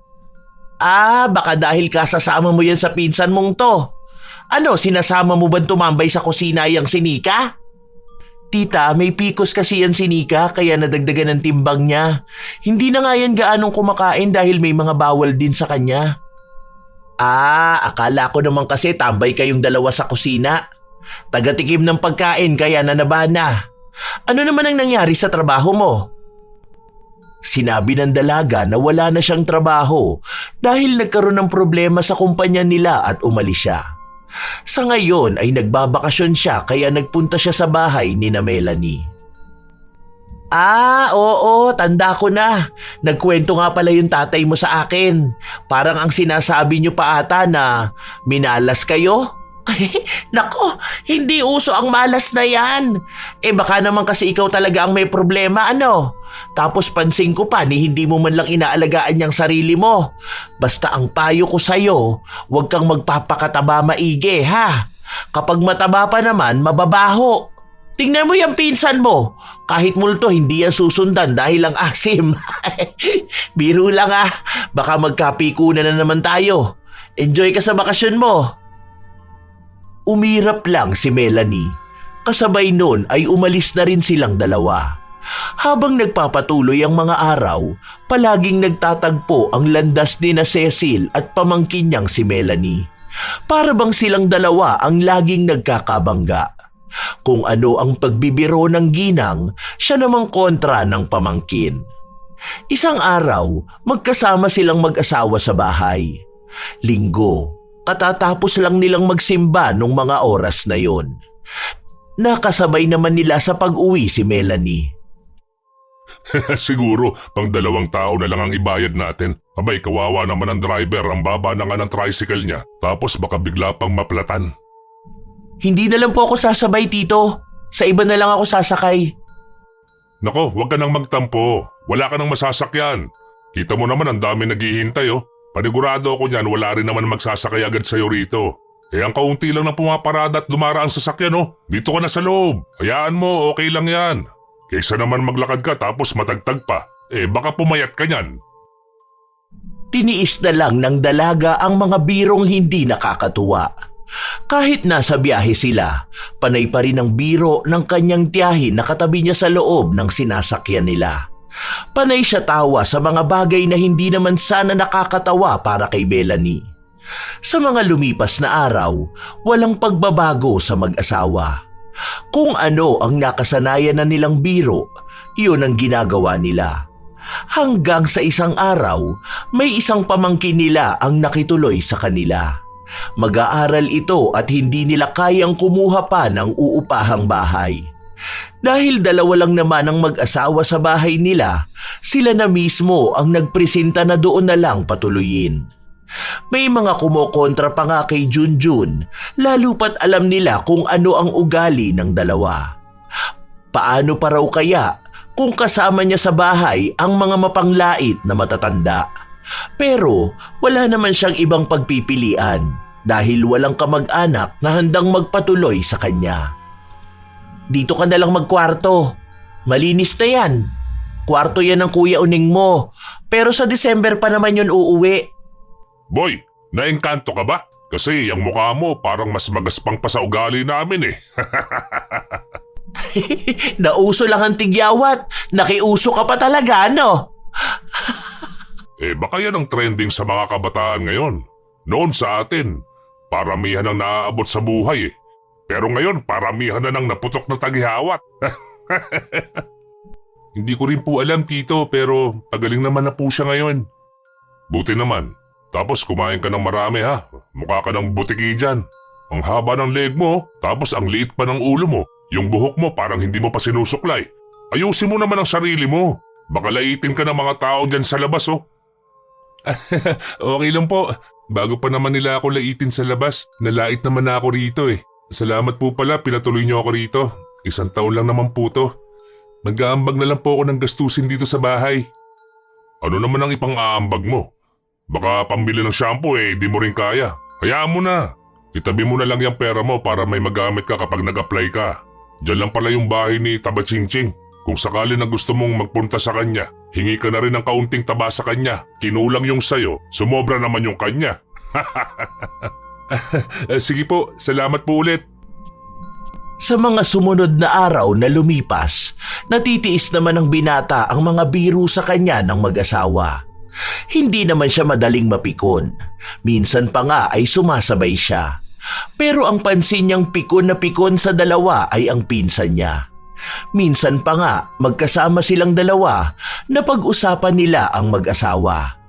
Ah, baka dahil kasasama mo yan sa pinsan mong to. Ano, sinasama mo ba tumambay sa kusina yang si Nika?" "Tita, may pikos kasi yan si Nika kaya nadagdagan ng timbang niya. Hindi na nga yan gaanong kumakain dahil may mga bawal din sa kanya." "Ah, akala ko naman kasi tambay kayong dalawa sa kusina. Tagatikim ng pagkain kaya nanabana. Ano naman ang nangyari sa trabaho mo?" Sinabi ng dalaga na wala na siyang trabaho dahil nagkaroon ng problema sa kumpanya nila at umalis siya. Sa ngayon ay nagbabakasyon siya kaya nagpunta siya sa bahay ni na Melanie. "Ah, oo, tanda ko na. Nagkwento nga pala yung tatay mo sa akin. Parang ang sinasabi niyo pa ata na minalas kayo?" "Nako, hindi uso ang malas na yan. Baka naman kasi ikaw talaga ang may problema ano. Tapos pansin ko pa ni hindi mo man lang inaalagaan yung sarili mo. Basta ang payo ko sa'yo, huwag kang magpapakataba maigi ha. Kapag mataba pa naman, mababaho. Tingnan mo yung pinsan mo. Kahit multo, hindi yan susundan dahil ang asim." "Biro lang ah. Baka magkapikunan na naman tayo. Enjoy ka sa bakasyon mo." Umirap lang si Melanie. Kasabay noon ay umalis na rin silang dalawa. Habang nagpapatuloy ang mga araw, palaging nagtatagpo ang landas ni na Cecil at pamangkin niyang si Melanie. Para bang silang dalawa ang laging nagkakabangga. Kung ano ang pagbibiro ng ginang, siya namang kontra ng pamangkin. Isang araw, magkasama silang mag-asawa sa bahay. Linggo. Katatapos lang nilang magsimba nung mga oras na yon. Nakasabay naman nila sa pag-uwi si Melanie. Siguro, pang 2 tao na lang ang ibayad natin. Abay, kawawa naman ang driver, ang baba na nga ng tricycle niya. Tapos baka bigla pang maplatan. "Hindi na lang po ako sasabay, Tito. Sa iba na lang ako sasakay." Nako, huwag ka nang magtampo. Wala ka nang masasakyan. Kita mo naman ang dami naghihintay oh. Panigurado ako niyan, wala rin naman magsasakay agad sa'yo rito. Ang kaunti lang na pumaparada at dumaraang sasakyan oh. Dito ka na sa loob. Hayaan mo, okay lang yan. Kaysa naman maglakad ka tapos matagtag pa. Baka pumayat ka niyan. Tiniis na lang ng dalaga ang mga birong hindi nakakatuwa. Kahit nasa biyahe sila, panay pa rin ang biro ng kanyang tiyahin na katabi niya sa loob ng sinasakyan nila. Panay siya tawa sa mga bagay na hindi naman sana nakakatawa para kay Melanie. Sa mga lumipas na araw, walang pagbabago sa mag-asawa. Kung ano ang nakasanayan na nilang biro, yun ang ginagawa nila. Hanggang sa isang araw, may isang pamangkin nila ang nakituloy sa kanila. Mag-aaral ito at hindi nila kayang kumuha pa ng uupahang bahay. Dahil 2 lang naman ang mag-asawa sa bahay nila, sila na mismo ang nagpresenta na doon na lang patuluyin. May mga kumokontra pa nga kay Junjun, lalo pat alam nila kung ano ang ugali ng dalawa. Paano pa raw kaya kung kasama niya sa bahay ang mga mapanglait na matatanda? Pero wala naman siyang ibang pagpipilian dahil walang kamag-anak na handang magpatuloy sa kanya. "Dito ka na lang magkwarto. Malinis na yan. Kwarto yan ng Kuya Uning mo. Pero sa December pa naman yun uuwi." Boy, naengkanto ka ba? Kasi yung mukha mo parang mas magaspang pa sa ugali namin eh. "Nauso lang ang tigyawat. Nakiuso ka pa talaga, no?" Baka yan ang trending sa mga kabataan ngayon. Noon sa atin, paramihan ang naaabot sa buhay eh. Pero ngayon, paramihan na ng naputok na taghihawat. Hindi ko rin po alam, Tito, pero pagaling naman na po siya ngayon. Buti naman. Tapos kumain ka ng marami ha. Mukha ka ng butiki dyan. Ang haba ng leg mo, tapos ang liit pa ng ulo mo. Yung buhok mo parang hindi mo pa sinusuklay. Ayusin mo naman ang sarili mo. Baka laitin ka ng mga tao dyan sa labas oh. Okay lang po. Bago pa naman nila ako laitin sa labas, nalait naman na ako rito eh. Salamat po pala, pinatuloy niyo ako rito. 1 taon lang naman po to. Mag-aambag na lang po ako ng gastusin dito sa bahay. Ano naman ang ipang-aambag mo? Baka pambili ng shampoo eh, di mo rin kaya. Hayaan mo na. Itabi mo na lang yung pera mo para may magamit ka kapag nag-apply ka. Diyan lang pala yung bahay ni Taba Chingching. Kung sakali na gusto mong magpunta sa kanya, hingi ka na rin ng kaunting taba sa kanya. Kinulang yung sayo, sumobra naman yung kanya. Sige po, salamat po ulit. Sa mga sumunod na araw na lumipas, natitiis naman ng binata ang mga biro sa kanya ng mag-asawa. Hindi naman siya madaling mapikon. Minsan pa nga ay sumasabay siya. Pero ang pansin niyang pikon na pikon sa dalawa ay ang pinsan niya. Minsan pa nga magkasama silang dalawa na pag-usapan nila ang mag-asawa.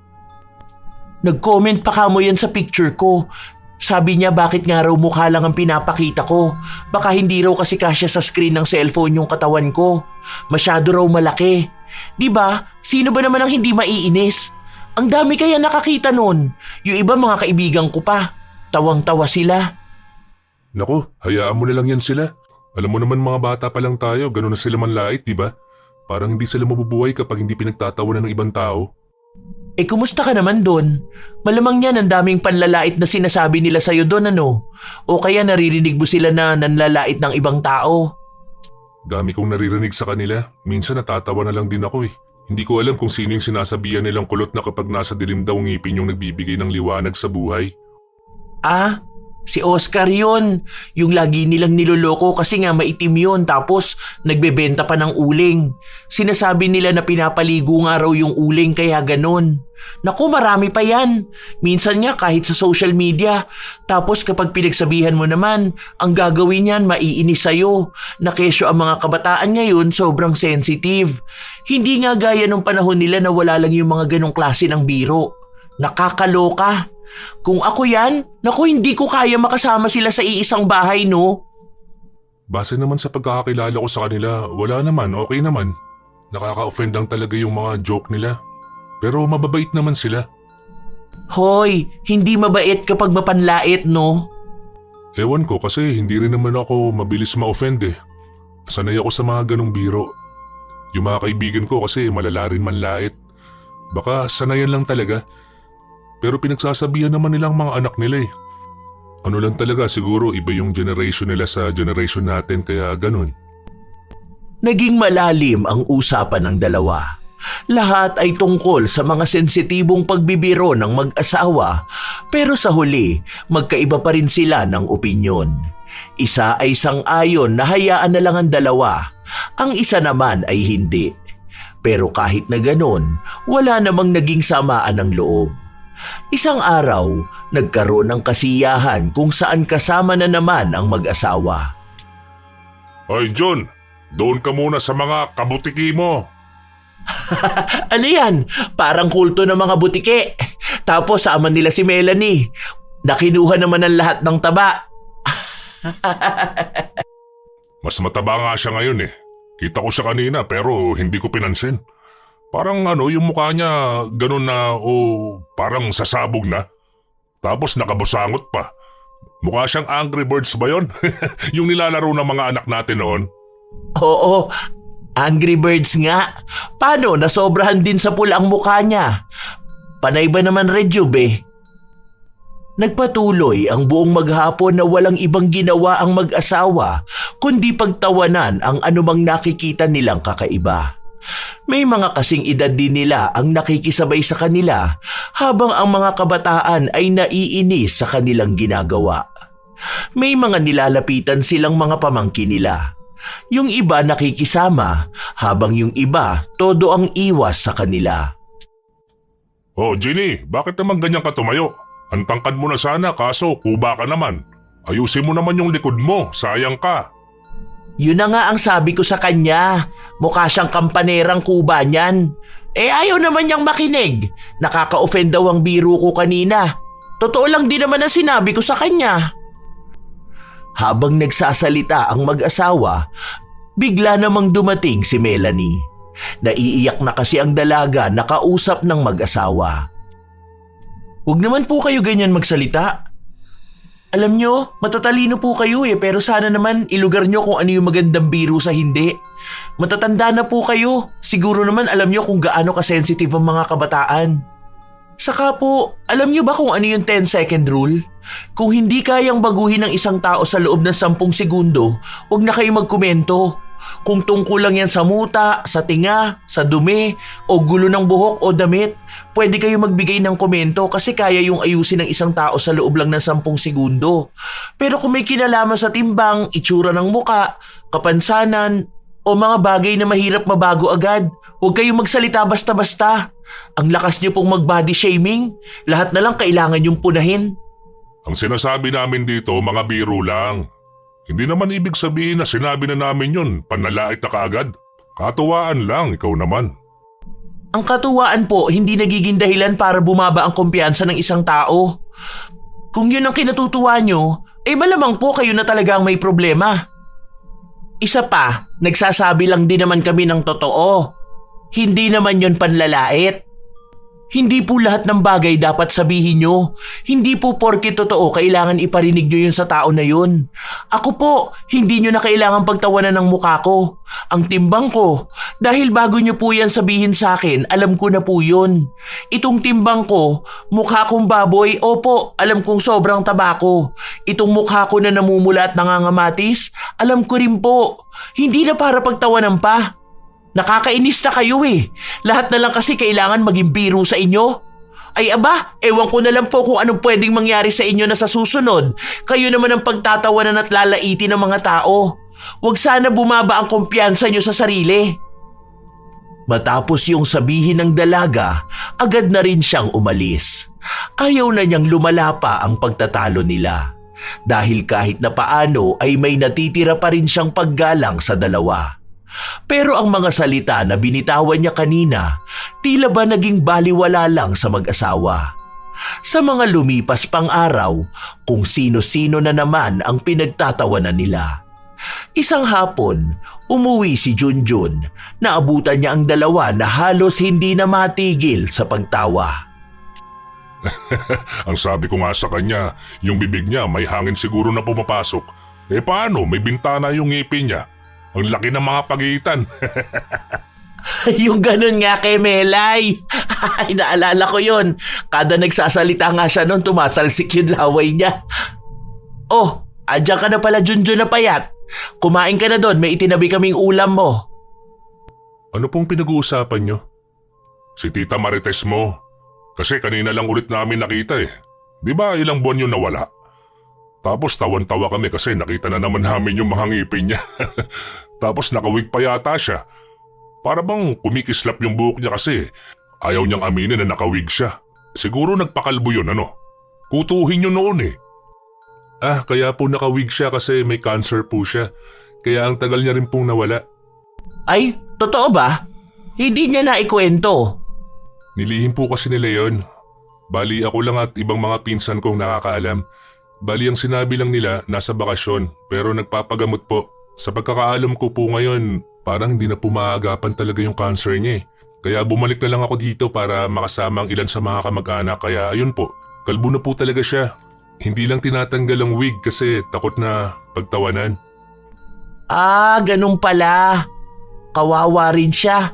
Nag-comment pa kamo yan sa picture ko. Sabi niya bakit nga raw mukha lang ang pinapakita ko. Baka hindi raw kasi kasya sa screen ng cellphone yung katawan ko. Masyado raw malaki. Diba? Sino ba naman ang hindi maiinis? Ang dami kaya nakakita nun. Yung iba mga kaibigan ko pa. Tawang-tawa sila. Naku, hayaan mo na lang yan sila. Alam mo naman mga bata pa lang tayo, gano'n na sila manlait, diba? Parang hindi sila mabubuhay kapag hindi pinagtatawanan ng ibang tao. Kumusta ka naman doon? Malamang yan ang daming panlalait na sinasabi nila sa'yo doon ano? O kaya naririnig mo sila na nanlalait ng ibang tao? Dami kong naririnig sa kanila. Minsan natatawa na lang din ako eh. Hindi ko alam kung sino yung sinasabihan nilang kulot na kapag nasa dilim daw ngipin yung nagbibigay ng liwanag sa buhay. Ah, si Oscar yun. Yung lagi nilang niloloko kasi nga maitim yun tapos nagbebenta pa ng uling. Sinasabi nila na pinapaligo nga raw yung uling kaya ganon. Naku, marami pa yan. Minsan nga kahit sa social media. Tapos kapag pinagsabihan mo naman, ang gagawin niyan maiinis sa'yo. Na kesyo ang mga kabataan ngayon sobrang sensitive. Hindi nga gaya nung panahon nila na wala lang yung mga ganong klase ng biro. Nakakaloka. Kung ako yan, naku hindi ko kaya makasama sila sa iisang bahay no. Base naman sa pagkakakilala ko sa kanila, wala naman, okay naman. Nakaka-offend lang talaga yung mga joke nila. Pero mababait naman sila. Hoy, hindi mabait kapag mapanlait no? Ewan ko kasi hindi rin naman ako mabilis ma-offend eh. Sanay ako sa mga ganong biro. Yung mga kaibigan ko kasi malala rin manlait. Baka sanayan lang talaga. Pero pinagsasabihan naman nilang mga anak nila eh. Ano lang talaga siguro iba yung generation nila sa generation natin kaya ganun. Naging malalim ang usapan ng dalawa. Lahat ay tungkol sa mga sensitibong pagbibiro ng mag-asawa pero sa huli magkaiba pa rin sila ng opinyon. Isa ay sang-ayon na hayaan na lang ang dalawa, ang isa naman ay hindi. Pero kahit na ganon, wala namang naging samaan ng loob. Isang araw, nagkaroon ng kasiyahan kung saan kasama na naman ang mag-asawa. Hoy John, doon ka muna sa mga kabutiki mo. Ano yan? Parang kulto ng mga butike. Tapos sama nila si Melanie. Nakinuha naman ang lahat ng taba. Mas mataba nga siya ngayon eh. Kita ko siya kanina pero hindi ko pinansin. Parang yung mukha niya ganun na parang sasabog na. Tapos nakabusangot pa. Mukha siyang Angry Birds ba yun? Yung nilalaro ng mga anak natin noon. Oo, Angry Birds nga. Paano? Nasobrahan din sa pula ang mukha niya. Panay ba naman Rejuve eh? Nagpatuloy ang buong maghapon na walang ibang ginawa ang mag-asawa kundi pagtawanan ang anumang nakikita nilang kakaiba. May mga kasing edad din nila ang nakikisabay sa kanila habang ang mga kabataan ay naiinis sa kanilang ginagawa. May mga nilalapitan silang mga pamangkin nila. Yung iba nakikisama habang yung iba todo ang iwas sa kanila. Oh Ginny, bakit naman ganyan ka tumayo? Ang tangkad mo na sana kaso kuba ka naman. Ayusin mo naman yung likod mo, sayang ka. Yun na nga ang sabi ko sa kanya. Mukha siyang kampanerang kuba niyan. Ayaw naman niyang makinig. Nakaka-offend daw ang biro ko kanina. Totoo lang din naman ang sinabi ko sa kanya. Habang nagsasalita ang mag-asawa, Bigla namang dumating si Melanie. Naiiyak na kasi ang dalaga na kausap ng mag-asawa. "Huwag naman po kayo ganyan magsalita. Alam nyo, matatalino po kayo pero sana naman ilugar nyo kung ano yung magandang biro sa hindi. Matatanda na po kayo. Siguro naman alam nyo kung gaano ka-sensitive ang mga kabataan. Saka po, alam nyo ba kung ano yung 10-second rule? Kung hindi kayang baguhin ng isang tao sa loob ng 10 segundo, huwag na kayo magkomento. Kung tungkol lang yan sa muta, sa tinga, sa dumi, o gulo ng buhok o damit, pwede kayo magbigay ng komento kasi kaya yung ayusin ng isang tao sa loob lang ng 10 segundo. Pero kung may kinalaman sa timbang, itsura ng muka, kapansanan, o mga bagay na mahirap mabago agad, huwag kayong magsalita basta-basta. Ang lakas niyo pong mag-body shaming, lahat na lang kailangan yung punahin." Ang sinasabi namin dito, mga biro lang. Hindi naman ibig sabihin na sinabi na namin yun, panlalait na kaagad. Katuwaan lang, ikaw naman. Ang katuwaan po hindi nagiging dahilan para bumaba ang kumpiyansa ng isang tao. Kung yun ang kinatutuwa nyo, malamang po kayo na talaga ang may problema. Isa pa, nagsasabi lang din naman kami ng totoo. Hindi naman yun panlalait. Hindi po lahat ng bagay dapat sabihin nyo. Hindi po porke totoo kailangan iparinig nyo yun sa tao na yun. Ako po, hindi nyo na kailangan pagtawanan ng mukha ko. Ang timbang ko, dahil bago nyo po yan sabihin sa akin, alam ko na po yun. Itong timbang ko, mukha kong baboy, opo, alam kong sobrang tabako. Itong mukha ko na namumula at nangangamatis, alam ko rin po. Hindi na para pagtawanan pa. Nakakainis na kayo Lahat na lang kasi kailangan maging biro sa inyo. Ay aba, ewan ko na lang po kung anong pwedeng mangyari sa inyo na sa susunod. Kayo naman ang pagtatawanan at lalaitin ng mga tao. Huwag sana bumaba ang kumpiyansa nyo sa sarili. Matapos yung sabihin ng dalaga, agad na rin siyang umalis. Ayaw na niyang lumala pa ang pagtatalo nila. Dahil kahit na paano ay may natitira pa rin siyang paggalang sa dalawa. Pero ang mga salita na binitawan niya kanina, tila ba naging baliwala lang sa mag-asawa. Sa mga lumipas pang araw, kung sino-sino na naman ang pinagtatawanan nila. Isang hapon, umuwi si Junjun. Naabutan niya ang dalawa na halos hindi na matigil sa pagtawa. Ang sabi ko nga sa kanya, yung bibig niya may hangin siguro na pumapasok. Paano? May bintana yung ngipin niya. Ang laki ng mga pagitan. Yung ganun nga kay Melay. Ay, naalala ko yun. Kada nagsasalita nga siya noon, tumatalsik yung laway niya. "Oh, andyan ka na pala, Junjun na payat. Kumain ka na doon, may itinabi kaming ulam mo." Ano pong pinag-uusapan nyo? Si Tita Marites mo. Kasi kanina lang ulit namin nakita Di ba ilang buwan yun nawala? Tapos tawan-tawa kami kasi nakita na naman namin yung mga ngipin niya. Tapos nakawig pa yata siya. Para bang kumikislap yung buhok niya kasi ayaw niyang aminin na nakawig siya. Siguro nagpakalbo yun Kutuhin yun noon kaya po nakawig siya kasi may cancer po siya. Kaya ang tagal niya rin pong nawala. Ay, totoo ba? Hindi niya na ikwento. Nilihim po kasi nila yun. Bali ako lang at ibang mga pinsan kong nakakaalam. Bali ang sinabi lang nila nasa bakasyon pero nagpapagamot po. Sa pagkakaalam ko po ngayon, parang hindi na po maagapan talaga yung cancer niya Kaya bumalik na lang ako dito para makasama ang ilan sa mga kamag-anak kaya ayun po, kalbo na po talaga siya. Hindi lang tinatanggal ang wig kasi takot na pagtawanan. Ah, ganun pala. Kawawa rin siya.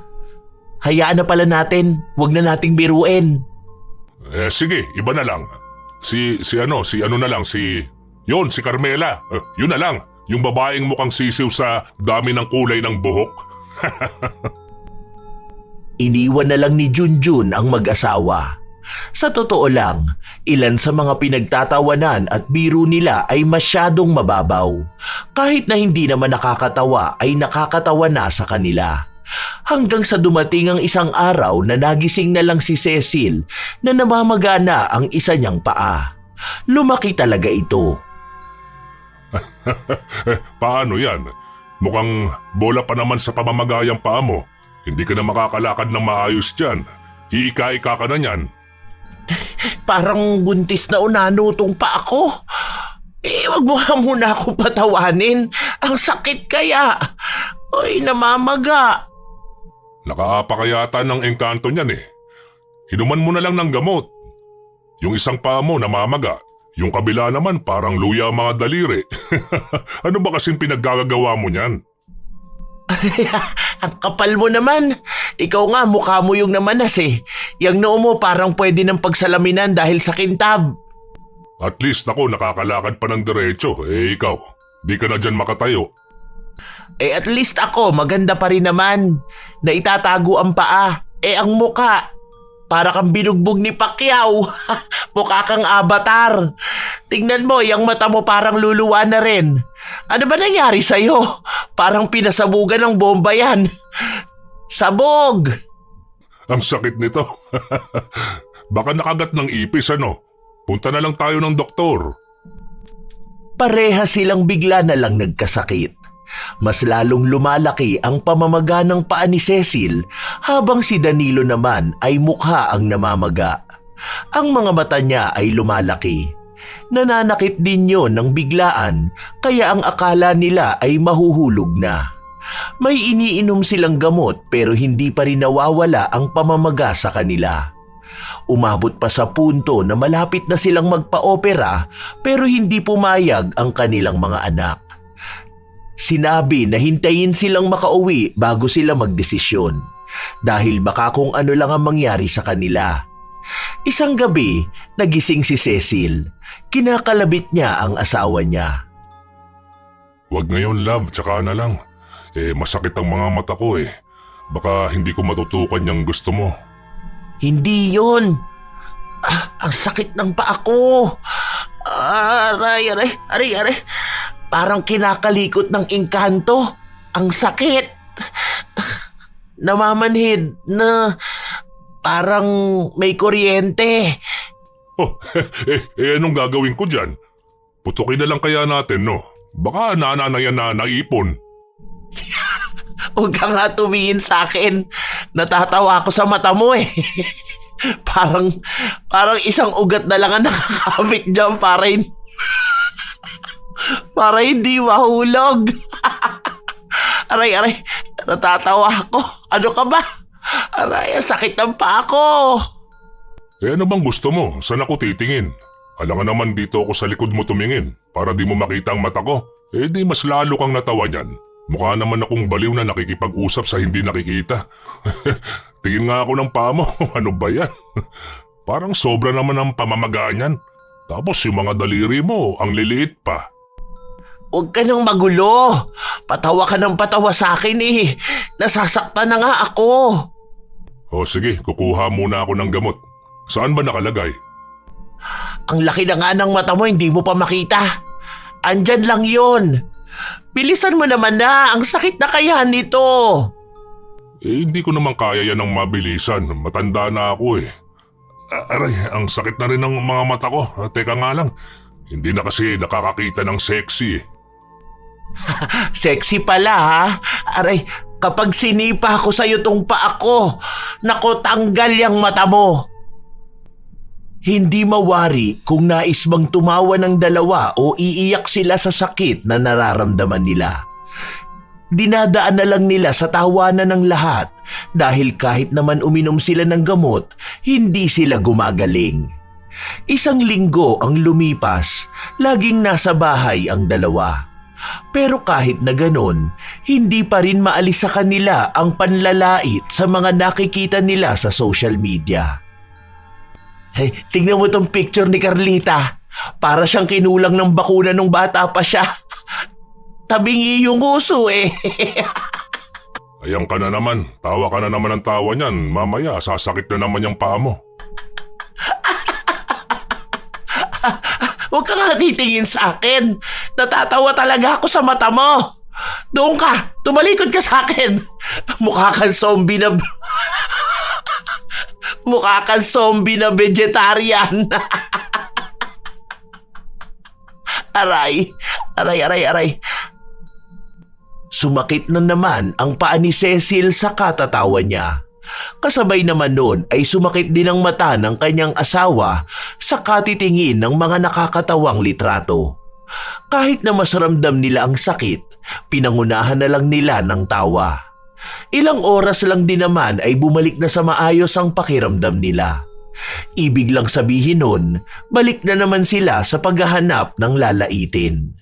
Hayaan na pala natin, wag na nating biruin. Sige, iba na lang. Si Carmela. Yun na lang, yung babaeng mukhang sisiw sa dami ng kulay ng buhok. Iniwan na lang ni Junjun ang mag-asawa. Sa totoo lang, ilan sa mga pinagtatawanan at biro nila ay masyadong mababaw. Kahit na hindi naman nakakatawa ay nakakatawa na sa kanila. Hanggang sa dumating ang isang araw na nagising na lang si Cecil na namamagana ang isa niyang paa. Lumaki talaga ito. Paano yan? Mukhang bola pa naman sa pamamagayang paa mo. Hindi ka na makakalakad ng maayos dyan. Iika-ika ka na yan. Parang buntis na unanutong pa ako. Wag mo nga muna akong patawanin. Ang sakit kaya. Ay, namamaga. Nakaapa ka yata ng engkanto niyan eh. Inuman mo na lang ng gamot. Yung isang paa mo namamaga, yung kabila naman parang luya ang mga daliri. Ano ba kasing pinaggagawa mo niyan? Ang kapal mo naman. Ikaw nga, mukha mo yung namanas eh. Yang noo mo parang pwede ng pagsalaminan dahil sa kintab. At least ako nakakalakad pa ng diretso. Eh ikaw, di ka na dyan makatayo. Eh at least ako, maganda pa rin naman. Na itatago ang paa. Eh ang muka, para kang binugbog ni Pacquiao. Mukha kang avatar. Tingnan mo, yung mata mo parang luluwa na rin. Ano ba nangyari sa'yo? Parang pinasabugan ng bomba yan. Sabog! Ang sakit nito. Baka nakagat ng ipis ano. Punta na lang tayo ng doktor. Pareha silang bigla na lang nagkasakit. Mas lalong lumalaki ang pamamaga ng paa ni Cecil habang si Danilo naman ay mukha ang namamaga. Ang mga mata niya ay lumalaki. Nananakit din yon ng biglaan kaya ang akala nila ay mahuhulog na. May iniinom silang gamot pero hindi pa rin nawawala ang pamamaga sa kanila. Umabot pa sa punto na malapit na silang magpa-opera pero hindi pumayag ang kanilang mga anak. Sinabi na hintayin silang makauwi bago sila magdesisyon dahil baka kung ano lang ang mangyari sa kanila. Isang gabi, nagising si Cecil. Kinakalabit niya ang asawa niya. Wag ngayon love, tsaka na lang. Masakit ang mga mata ko eh. Baka hindi ko matutukan yung gusto mo. Hindi yun. Ang sakit ng paa ko. Aray. Parang kinakalikot ng engkanto. Ang sakit. Namamanhid na parang may kuryente. Oh, anong gagawin ko dyan? Putukin na lang kaya natin, no? Baka nananayan na naipon. Huwag ka nga tumingin sa akin. Natatawa ako sa mata mo eh. parang isang ugat na lang ang nakakabit dyan para hindi mahulog. Aray, natatawa ako. Ano ka ba? Aray, sakit ng paa ko. Ano bang gusto mo? Saan ako titingin? Alam nga naman dito ako sa likod mo tumingin para di mo makita ang mata ko. Di mas lalo kang natawa niyan. Mukha naman akong baliw na nakikipag-usap sa hindi nakikita. Tingin nga ako ng paa mo. Ano ba yan? Parang sobra naman ang pamamagaan yan. Tapos yung mga daliri mo, ang liliit pa. Huwag ka nang magulo. Patawa ka ng patawa sa akin eh. Nasasaktan na nga ako. O sige, kukuha muna ako ng gamot. Saan ba nakalagay? Ang laki na nga ng mata mo, hindi mo pa makita. Andyan lang yun. Bilisan mo naman na, ang sakit na kaya nito. Hindi ko naman kaya yan ng mabilisan. Matanda na ako eh. Aray, ang sakit na rin ng mga mata ko. Teka nga lang, hindi na kasi nakakakita ng sexy eh. Sexy pala ha? Aray, kapag sinipa ko sa'yo tong paa ko, naku, tanggal yung mata mo. Hindi mawari kung nais bang tumawa ng dalawa o iiyak sila sa sakit na nararamdaman nila. Dinadaan na lang nila sa tawanan ng lahat dahil kahit naman uminom sila ng gamot, hindi sila gumagaling. Isang linggo ang lumipas, laging nasa bahay ang dalawa. Pero kahit na ganon, hindi pa rin maalis sa kanila ang panlalait sa mga nakikita nila sa social media. Hey, tingnan mo tong picture ni Carlita. Para siyang kinulang ng bakuna nung bata pa siya. Tabingi yung uso eh. Ayan ka na naman. Tawa ka na naman ng tawa niyan. Mamaya, sasakit na naman yung paa mo. Huwag ka nga titingin sa akin. Natatawa talaga ako sa mata mo. Doon ka. Tumalikod ka sa akin. Mukha kang zombie na... Mukha kang zombie na vegetarian. Aray. Sumakit na naman ang paa ni Cecil sa katatawa niya. Kasabay naman noon ay sumakit din ang mata ng kanyang asawa sa katitingin ng mga nakakatawang litrato. Kahit na mas ramdam nila ang sakit, pinangunahan na lang nila ng tawa. Ilang oras lang din naman ay bumalik na sa maayos ang pakiramdam nila. Ibig lang sabihin nun, balik na naman sila sa paghahanap ng lalaitin.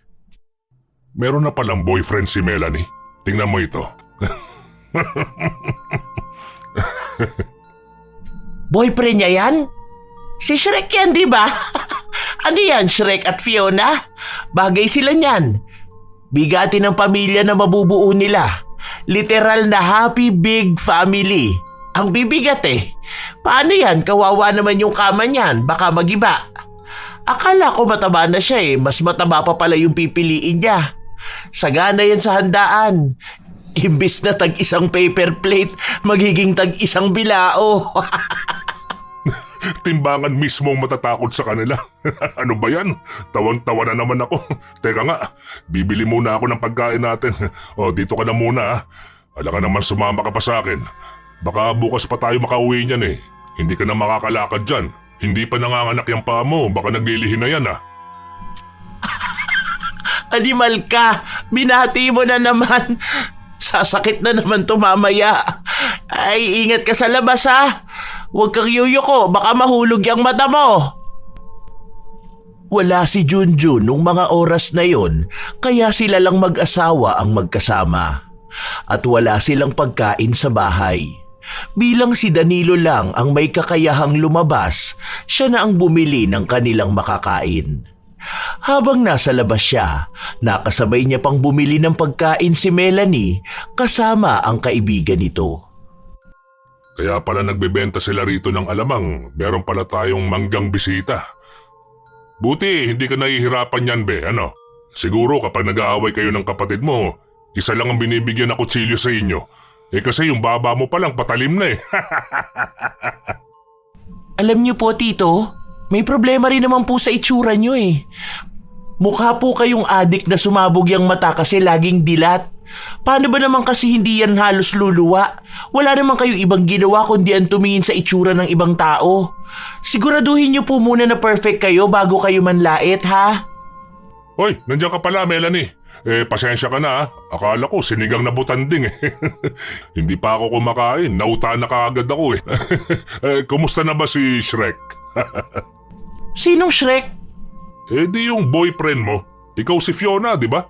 Meron na palang boyfriend si Melanie. Tingnan mo ito. Boyfriend niya yan? Si Shrek yan, di ba? Ano yan, Shrek at Fiona? Bagay sila niyan. Bigati ng pamilya na mabubuo nila. Literal na happy big family. Ang bibigat eh. Paano yan? Kawawa naman yung kama niyan. Baka magiba. Akala ko mataba na siya eh. Mas mataba pa pala yung pipiliin niya. Sagana yan sa handaan. Imbis na tag-isang paper plate, magiging tag-isang bilao. Timbangan mismo ang matatakot sa kanila. Ano ba yan? Tawang-tawa na naman ako. Teka nga, bibili muna ako ng pagkain natin. O, dito ka na muna ha. Ala ka naman sumama ka pa sa akin. Baka bukas pa tayo makauwi niyan eh. Hindi ka na makakalakad dyan. Hindi pa nanganganak yung paa mo. Baka naglilihin na yan ah. Animal ka! Binati mo na naman! Sasakit na naman to mamaya. Ay, ingat ka sa labas ha! Huwag kang yuyuko, baka mahulog yung mata mo! Wala si Junjun nung mga oras na yon, kaya sila lang mag-asawa ang magkasama. At wala silang pagkain sa bahay. Bilang si Danilo lang ang may kakayahang lumabas, siya na ang bumili ng kanilang makakain. Habang nasa labas siya, nakasabay niya pang bumili ng pagkain si Melanie kasama ang kaibigan nito. Kaya pala nagbebenta sila rito ng alamang. Meron pala tayong manggang bisita. Buti, hindi ka nahihirapan yan, be, ano? Siguro kapag nag-aaway kayo ng kapatid mo, isa lang ang binibigyan na kutsilyo sa inyo. Eh kasi yung baba mo palang patalim na eh. Alam niyo po, Tito, may problema rin naman po sa itsura niyo eh. Mukha po kayong adik na sumabog yung mata kasi laging dilat. Paano ba naman kasi hindi yan halos luluwa? Wala naman kayong ibang ginawa kundi ang tumingin sa itsura ng ibang tao. Siguraduhin niyo po muna na perfect kayo bago kayo manlait, ha? Hoy, nandiyan ka pala, Melanie. Pasensya ka na. Akala ko sinigang na butanding eh. Hindi pa ako kumakain. Nauta na kaagad ako eh. Kumusta na ba si Shrek? Sinong Shrek? Di yung boyfriend mo. Ikaw si Fiona, di ba?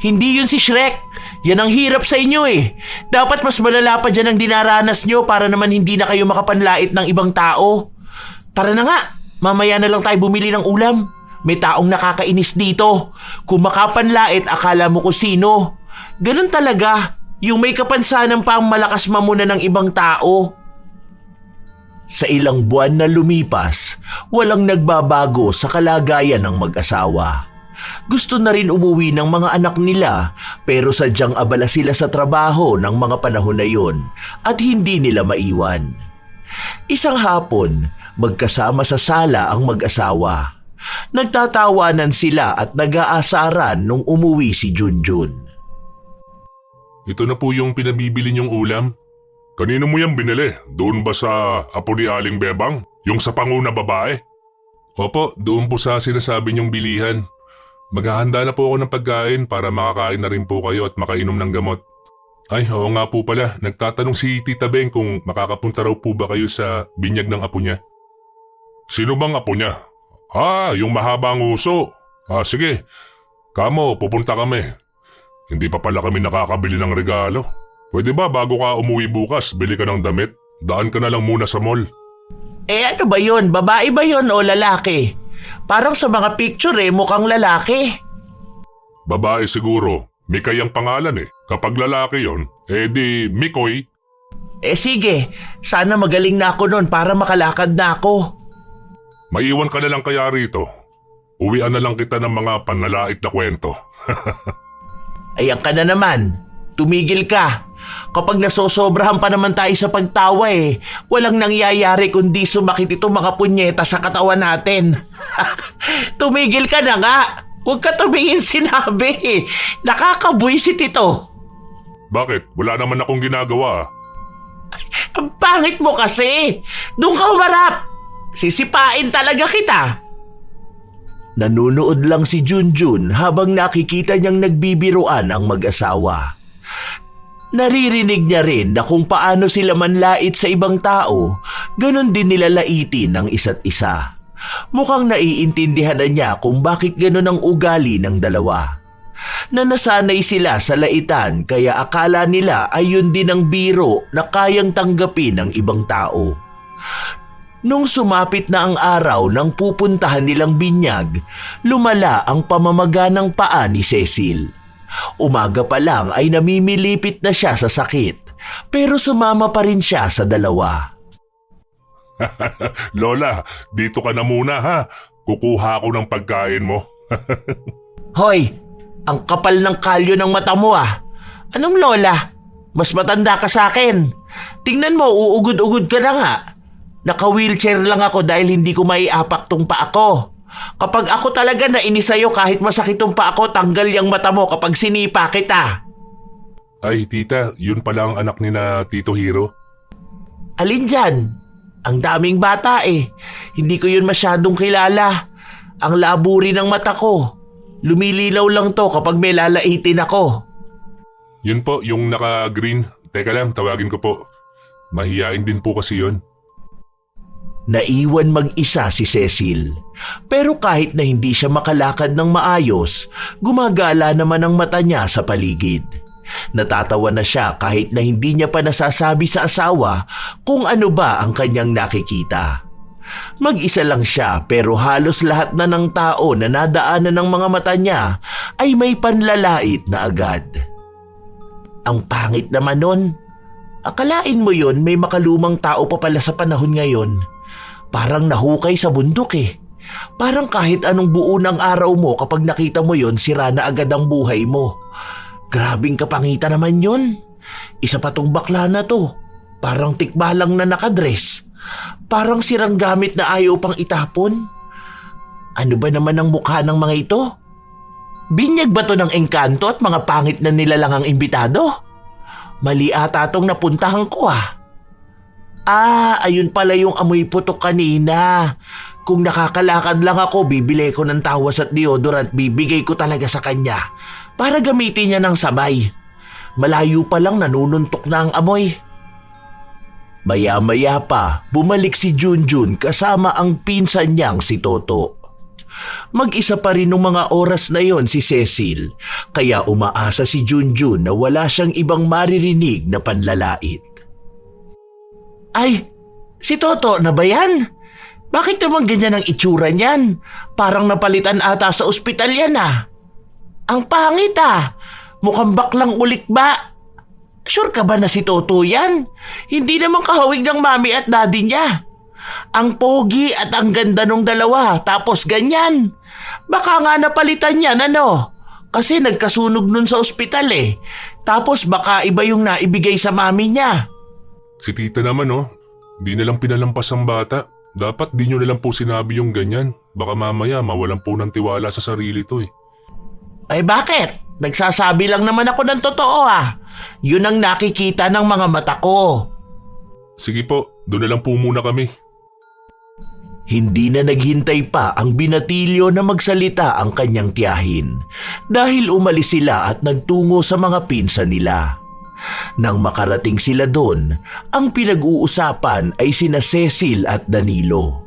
Hindi yun si Shrek. Yan ang hirap sa inyo eh. Dapat mas malala pa dyan ang dinaranas nyo para naman hindi na kayo makapanlait ng ibang tao. Tara na nga, mamaya na lang tayo bumili ng ulam. May taong nakakainis dito. Kung makapanlait, akala mo kung sino. Ganun talaga. Yung may kapansanan pa ang malakas mamuna ng ibang tao. Sa ilang buwan na lumipas, walang nagbabago sa kalagayan ng mag-asawa. Gusto na rin umuwi ng mga anak nila pero sadyang abala sila sa trabaho ng mga panahon na yon at hindi nila maiwan. Isang hapon, magkasama sa sala ang mag-asawa. Nagtatawanan sila at nag-aasaran nung umuwi si Junjun. Ito na po yung pinabibili niyong ulam. Kanino mo yan binili? Doon ba sa apo ni Aling Bebang? Yung sa panguna babae? Opo, doon po sa sinasabi niyong bilihan. Maghahanda na po ako ng pagkain para makakain na rin po kayo at makainom ng gamot. Ay, oo nga po pala. Nagtatanong si Tita Beng kung makakapunta raw po ba kayo sa binyag ng apo niya. Sino bang apo niya? Yung mahabang uso. Sige. Kamo, pupunta kami. Hindi pa pala kami nakakabili ng regalo. Pwede ba bago ka umuwi bukas, bili ka ng damit? Daan ka na lang muna sa mall. Ano ba yun? Babae ba yun o lalaki? Parang sa mga picture mukhang lalaki. Babae siguro. Mikay ang pangalan eh. Kapag lalaki yon, di Mikoy. Sige, sana magaling na ako nun para makalakad na ako. Maiwan ka na lang kaya rito. Uwian na lang kita ng mga panlalait na kwento. Ayan ka na naman. Tumigil ka. Kapag nasosobrahan pa naman tayo sa pagtawa walang nangyayari kundi sumakit itong mga punyeta sa katawan natin. Tumigil ka na nga. Huwag ka tumingin sinabi. Nakakabuisit ito. Bakit? Wala naman akong ginagawa. Ang pangit mo kasi. Doon ka umarap. Sisipain talaga kita. Nanunood lang si Junjun habang nakikita niyang nagbibiruan ang mag-asawa. Naririnig niya rin na kung paano sila manlait sa ibang tao, ganon din nila laitin ng isa't isa. Mukhang naiintindihan na niya kung bakit ganon ang ugali ng dalawa. Na nasanay sila sa laitan kaya akala nila ay yun din ang biro na kayang tanggapin ng ibang tao. Nung sumapit na ang araw ng pupuntahan nilang binyag, lumala ang pamamaga ng paa ni Cecil. Umaga pa lang ay namimilipit na siya sa sakit, pero sumama pa rin siya sa dalawa. Lola, dito ka na muna ha. Kukuha ako ng pagkain mo. Hoy, ang kapal ng kalyo ng mata mo ah. Anong lola? Mas matanda ka sa akin. Tingnan mo, uugod-ugod ka na nga. Naka-wheelchair lang ako dahil hindi ko maiapak tong paa ko. Kapag ako talaga nainis sa'yo kahit masakit tong paa ko, tanggal yung mata mo kapag sinipa kita. Ay, tita, yun pala ang anak ni na Tito Hiro. Alin dyan? Ang daming bata eh. Hindi ko yun masyadong kilala. Ang laburi ng mata ko. Lumililaw lang to kapag may lalaitin ako. Yun po, yung naka-green. Teka lang, tawagin ko po. Mahiyain din po kasi yun. Naiwan mag-isa si Cecil. Pero kahit na hindi siya makalakad ng maayos, gumagala naman ang mata niya sa paligid. Natatawa na siya kahit na hindi niya pa nasasabi sa asawa kung ano ba ang kanyang nakikita. Mag-isa lang siya pero halos lahat na ng tao na nadaanan ng mga mata niya ay may panlalait na agad. Ang pangit naman nun. Akalain mo yun may makalumang tao pa pala sa panahon ngayon. Parang nahukay sa bundok eh. Parang kahit anong buo ng araw mo kapag nakita mo yun, sira na agad ang buhay mo. Grabing kapangita naman yun. Isa pa tong bakla na to. Parang tikbalang na nakadress. Parang sirang gamit na ayaw pang itapon. Ano ba naman ang mukha ng mga ito? Binyag ba to ng engkanto at mga pangit na nilalang ang imbitado? Mali ata tong napuntahan ko ah. Ayun pala yung amoy putok kanina. Kung nakakalakad lang ako, bibili ko ng tawas at deodorant, bibigay ko talaga sa kanya para gamitin niya ng sabay. Malayo pa lang nanununtok na ang amoy. Maya-maya pa, bumalik si Junjun kasama ang pinsan niyang si Toto. Mag-isa pa rin nung mga oras na yon si Cecil, kaya umaasa si Junjun na wala siyang ibang maririnig na panlalait. Ay, si Toto na ba yan? Bakit naman ganyan ang itsura niyan? Parang napalitan ata sa ospital yan ah. Ang pangit ah. Mukhang baklang ulik ba? Sure ka ba na si Toto yan? Hindi naman kahawig ng mami at daddy niya. Ang pogi at ang ganda nung dalawa, tapos ganyan. Baka nga napalitan yan ano? Kasi nagkasunog nun sa ospital eh. Tapos baka iba yung naibigay sa mami niya. Si tita naman di nalang pinalampas ang bata. Dapat di nyo nalang po sinabi yung ganyan. Baka mamaya mawalan po ng tiwala sa sarili to eh. Ay bakit? Nagsasabi lang naman ako ng totoo ah. Yun ang nakikita ng mga mata ko. Sige po, doon na lang po muna kami. Hindi na naghintay pa ang binatilyo na magsalita ang kanyang tiyahin dahil umalis sila at nagtungo sa mga pinsan nila. Nang makarating sila doon, ang pinag-uusapan ay sina Cecil at Danilo.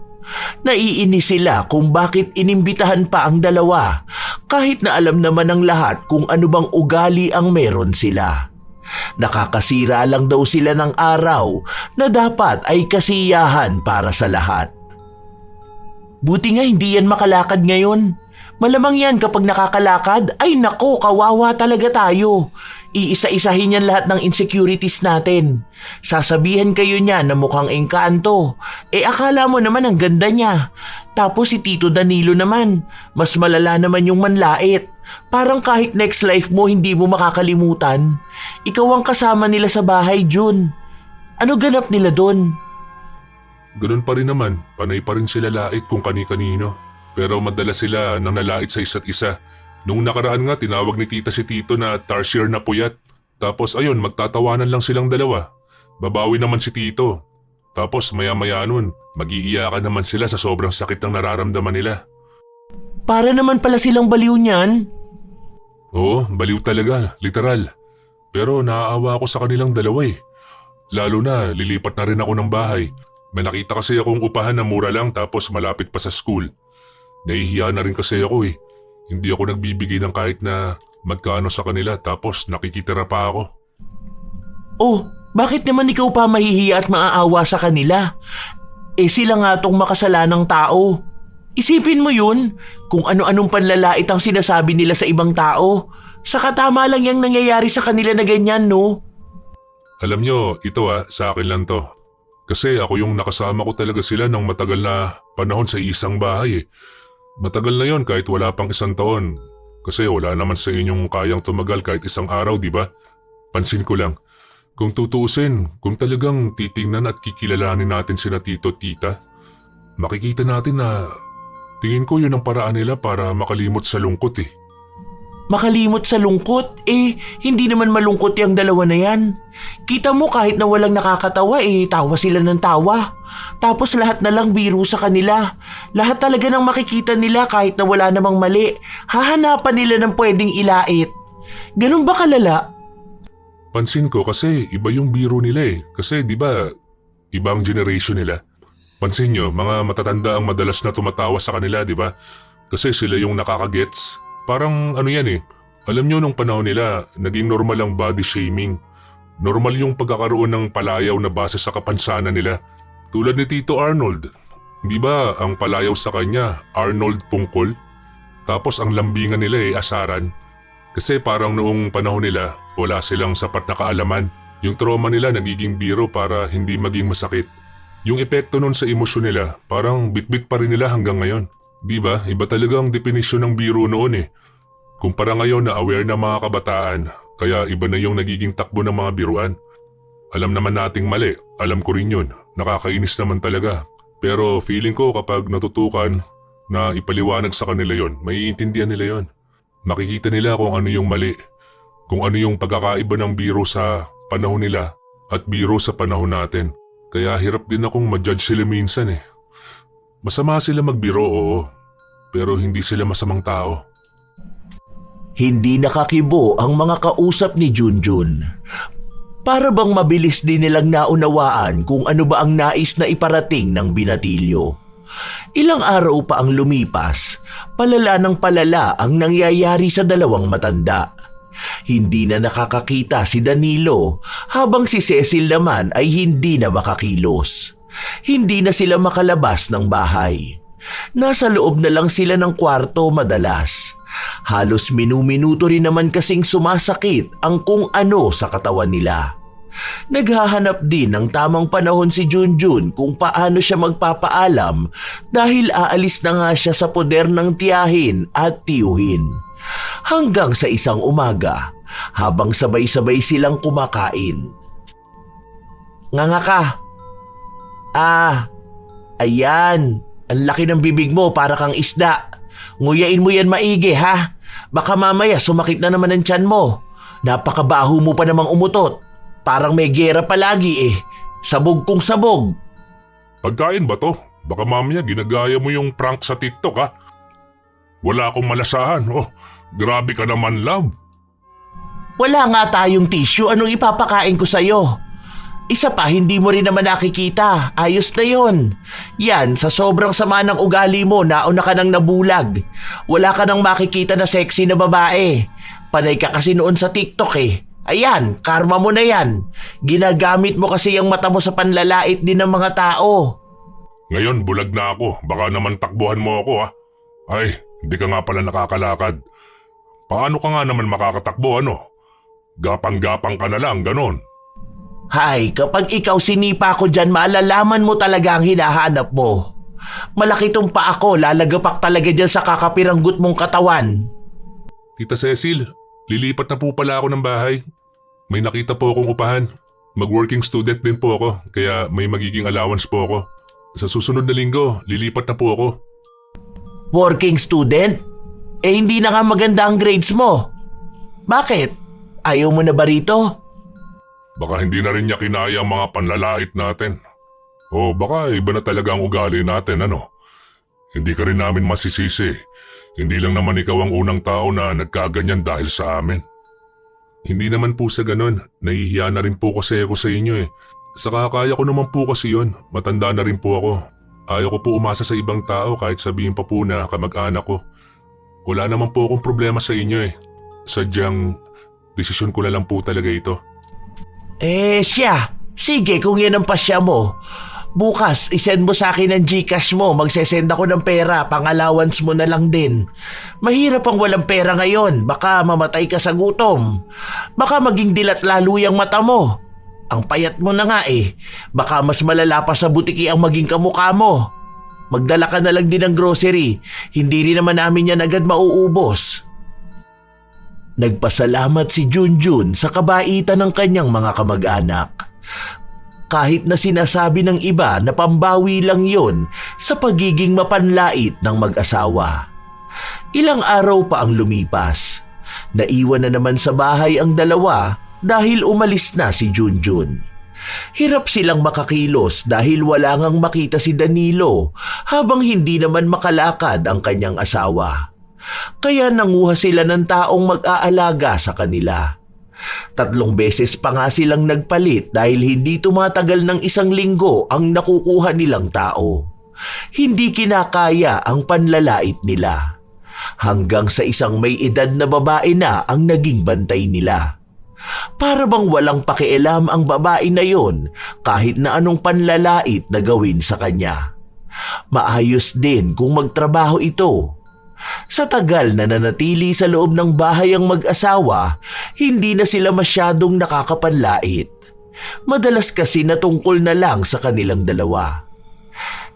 Naiinis sila kung bakit inimbitahan pa ang dalawa kahit na alam naman ng lahat kung ano bang ugali ang meron sila. Nakakasira lang daw sila ng araw na dapat ay kasiyahan para sa lahat. Buti nga hindi yan makalakad ngayon. Malamang yan kapag nakakalakad, ay nako, kawawa talaga tayo. Iisa-isahin yan lahat ng insecurities natin. Sasabihan kayo niya na mukhang engkanto. Akala mo naman ang ganda niya. Tapos si Tito Danilo naman, mas malala naman yung manlait. Parang kahit next life mo hindi mo makakalimutan. Ikaw ang kasama nila sa bahay, Jun. Ano ganap nila doon? Ganun pa rin naman, panay pa rin sila lait kung kani-kanino. Pero madalas sila nang nalait sa isa't isa. Nung nakaraan nga tinawag ni tita si Tito na tarsier na puyat. Tapos ayun, magtatawanan lang silang dalawa. Babawi naman si Tito. Tapos maya-maya nun, mag-iiyakan naman sila sa sobrang sakit ng nararamdaman nila. Para naman pala silang baliw niyan. Oo, baliw talaga, literal. Pero naaawa ako sa kanilang dalawa eh. Lalo na, lilipat na rin ako ng bahay. May nakita kasi akong upahan na mura lang tapos malapit pa sa school. Nahihiya na rin kasi ako eh. Hindi ako nagbibigay ng kahit na magkano sa kanila tapos nakikitira pa ako. Oh, bakit naman ikaw pa mahihiya at maaawa sa kanila? Eh sila nga tong makasalanang tao. Isipin mo yun, kung ano-anong panlalait ang sinasabi nila sa ibang tao. Saka tama lang yung nangyayari sa kanila na ganyan, no? Alam nyo, ito sa akin lang to. Kasi ako yung nakasama ko talaga sila ng matagal na panahon sa isang bahay eh. Matagal na yon kahit wala pang 1 taon. Kasi wala naman sa inyong kayang tumagal kahit 1 araw, di ba? Pansin ko lang, kung tutuusin, kung talagang titingnan at kikilalanin natin sina tito at tita, makikita natin na tingin ko yun ang paraan nila para makalimot sa lungkot eh. Makalimot sa lungkot? Eh, hindi naman malungkot yung dalawa na yan. Kita mo kahit na walang nakakatawa tawa sila ng tawa. Tapos lahat na lang biro sa kanila. Lahat talaga ng makikita nila kahit na wala namang mali. Hahanapan nila ng pwedeng ilait. Ganun ba kalala? Pansin ko kasi iba yung biro nila eh. Kasi di ba ibang generation nila. Pansin nyo, mga matatanda ang madalas na tumatawa sa kanila, di ba? Kasi sila yung nakakagets. Parang ano yan eh. Alam nyo nung panahon nila, naging normal ang body shaming. Normal yung pagkakaroon ng palayaw na base sa kapansanan nila. Tulad ni Tito Arnold. Di ba ang palayaw sa kanya, Arnold Pungkol? Tapos ang lambingan nila asaran. Kasi parang noong panahon nila, wala silang sapat na kaalaman. Yung trauma nila nagiging biro para hindi maging masakit. Yung epekto nun sa emosyon nila, parang bitbit pa rin nila hanggang ngayon. Di ba? Iba talaga ang definisyon ng biro noon eh. Kumpara ngayon na aware na mga kabataan, kaya iba na yung nagiging takbo ng mga biruan. Alam naman nating mali, alam ko rin yun. Nakakainis naman talaga. Pero feeling ko kapag natutukan na ipaliwanag sa kanila yon, maiintindihan nila yon. Makikita nila kung ano yung mali. Kung ano yung pagkakaiba ng biro sa panahon nila at biro sa panahon natin. Kaya hirap din akong ma-judge sila minsan eh. Masama sila magbiro, oo. Pero hindi sila masamang tao. Hindi nakakibo ang mga kausap ni Junjun. Para bang mabilis din nilang naunawaan kung ano ba ang nais na iparating ng binatilyo. Ilang araw pa ang lumipas, palala ng palala ang nangyayari sa dalawang matanda. Hindi na nakakakita si Danilo habang si Cecil naman ay hindi na makakilos. Hindi na sila makalabas ng bahay. Nasa loob na lang sila ng kwarto madalas. Halos minu-minuto rin naman kasing sumasakit ang kung ano sa katawan nila. Naghahanap din ng tamang panahon si Junjun kung paano siya magpapaalam dahil aalis na nga siya sa poder ng tiyahin at tiyuhin. Hanggang sa isang umaga, habang sabay-sabay silang kumakain. Nganga ka. Ayan. Ang laki ng bibig mo para kang isda. Nguyain mo yan maigi ha. Baka mamaya sumakit na naman ang tiyan mo. Napakabaho mo pa namang umutot. Parang may gera palagi eh. Sabog kong sabog. Pagkain ba to? Baka mamaya ginagaya mo yung prank sa TikTok ha? Wala akong malasahan. Oh, grabe ka naman, love. Wala nga tayong tissue. Anong ipapakain ko sa'yo? Isa pa, hindi mo rin naman nakikita. Ayos na yon. Yan, sa sobrang sama ng ugali mo, nauna ka nang nabulag. Wala ka nang makikita na sexy na babae. Panay ka kasi noon sa TikTok eh. Ayan, karma mo na yan. Ginagamit mo kasi yung mata mo sa panlalait din ng mga tao. Ngayon, bulag na ako. Baka naman takbuhan mo ako ha. Ay, hindi ka nga pala nakakalakad. Paano ka nga naman makakatakbo ano? Gapang-gapang ka na lang, ganon. Hay, kapag ikaw sinipa ko dyan, malalaman mo talaga ang hinahanap mo. Malaki tong pa ako, lalagapak talaga dyan sa kakapiranggut mong katawan. Tita Cecil, lilipat na po pala ako ng bahay. May nakita po akong upahan. Mag-working student din po ako, kaya may magiging allowance po ako. Sa susunod na linggo, lilipat na po ako. Working student? Eh hindi na nga maganda ang grades mo. Bakit? Ayaw mo na ba rito? Baka hindi na rin niya kinaya ang mga panlalait natin. O baka iba na talaga ang ugali natin, ano? Hindi ka rin namin masisisi. Hindi lang naman ikaw ang unang tao na nagkaganyan dahil sa amin. Hindi naman po sa ganun. Nahihiya na rin po kasi ako sa inyo eh. Saka kaya ko naman po kasi yun. Matanda na rin po ako. Ayaw ko po umasa sa ibang tao kahit sabihin pa po na kamag-anak ko. Wala naman po akong problema sa inyo eh. Sadyang desisyon ko na lang po talaga ito. Siya. Sige kung yan ang pasya mo. Bukas, isend mo sa akin ang GCash mo. Magsesend ako ng pera. Pang-allowance mo na lang din. Mahirap ang walang pera ngayon. Baka mamatay ka sa gutom. Baka maging dilat lalo yung mata mo. Ang payat mo na nga eh. Baka mas malala pa sa butiki ang maging kamukha mo. Magdala ka na lang din ng grocery. Hindi rin naman namin yan agad mauubos. Nagpasalamat si Junjun sa kabaitan ng kanyang mga kamag-anak. Kahit na sinasabi ng iba na pambawi lang yon sa pagiging mapanlait ng mag-asawa. Ilang araw pa ang lumipas. Naiwan na naman sa bahay ang dalawa dahil umalis na si Junjun. Hirap silang makakilos dahil wala ngang makita si Danilo habang hindi naman makalakad ang kanyang asawa. Kaya nanguha sila ng taong mag-aalaga sa kanila. 3 beses pa nga silang nagpalit dahil hindi tumatagal ng 1 linggo ang nakukuha nilang tao. Hindi kinakaya ang panlalait nila. Hanggang sa isang may edad na babae na ang naging bantay nila. Para bang walang pakialam ang babae na yon kahit na anong panlalait na gawin sa kanya. Maayos din kung magtrabaho ito. Sa tagal na nanatili sa loob ng bahay ang mag-asawa, hindi na sila masyadong nakakapanlait. Madalas kasi natungkol na lang sa kanilang dalawa.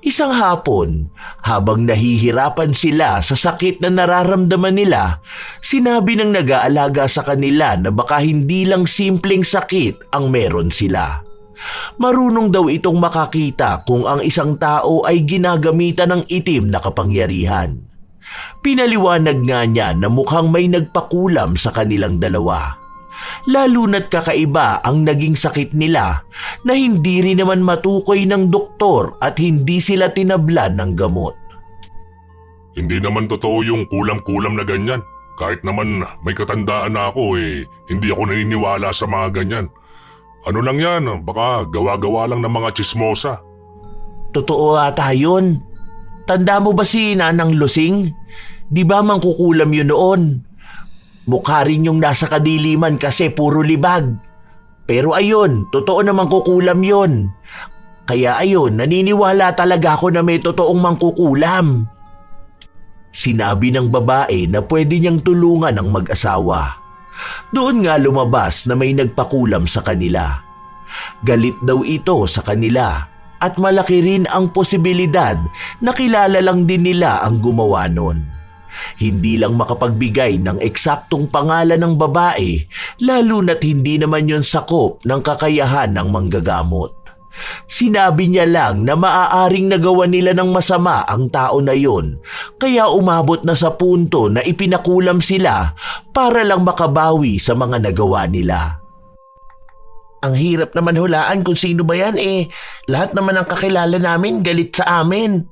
Isang hapon, habang nahihirapan sila sa sakit na nararamdaman nila, sinabi ng nag-aalaga sa kanila na baka hindi lang simpleng sakit ang meron sila. Marunong daw itong makakita kung ang isang tao ay ginagamitan ng itim na kapangyarihan. Pinaliwanag nga niya na mukhang may nagpakulam sa kanilang dalawa. Lalo na't kakaiba ang naging sakit nila na hindi rin naman matukoy ng doktor at hindi sila tinablan ng gamot. Hindi naman totoo yung kulam-kulam na ganyan. Kahit naman may katandaan na ako hindi ako naniniwala sa mga ganyan. Ano lang yan, baka gawa-gawa lang ng mga tsismosa. Totoo ata yun. Tanda mo ba si Nanang Lusing? Di ba mangkukulam yun noon? Mukha rin yung nasa kadiliman kasi puro libag. Pero ayun, totoo na mangkukulam yun. Kaya ayun, naniniwala talaga ako na may totoong mangkukulam. Sinabi ng babae na pwede niyang tulungan ang mag-asawa. Doon nga lumabas na may nagpakulam sa kanila. Galit daw ito sa kanila. At malaki rin ang posibilidad na kilala lang din nila ang gumawa nun. Hindi lang makapagbigay ng eksaktong pangalan ng babae, lalo na't hindi naman yon sakop ng kakayahan ng manggagamot. Sinabi niya lang na maaaring nagawa nila ng masama ang tao na yon, kaya umabot na sa punto na ipinakulam sila para lang makabawi sa mga nagawa nila. Ang hirap naman hulaan kung sino ba yan lahat naman ang kakilala namin galit sa amin.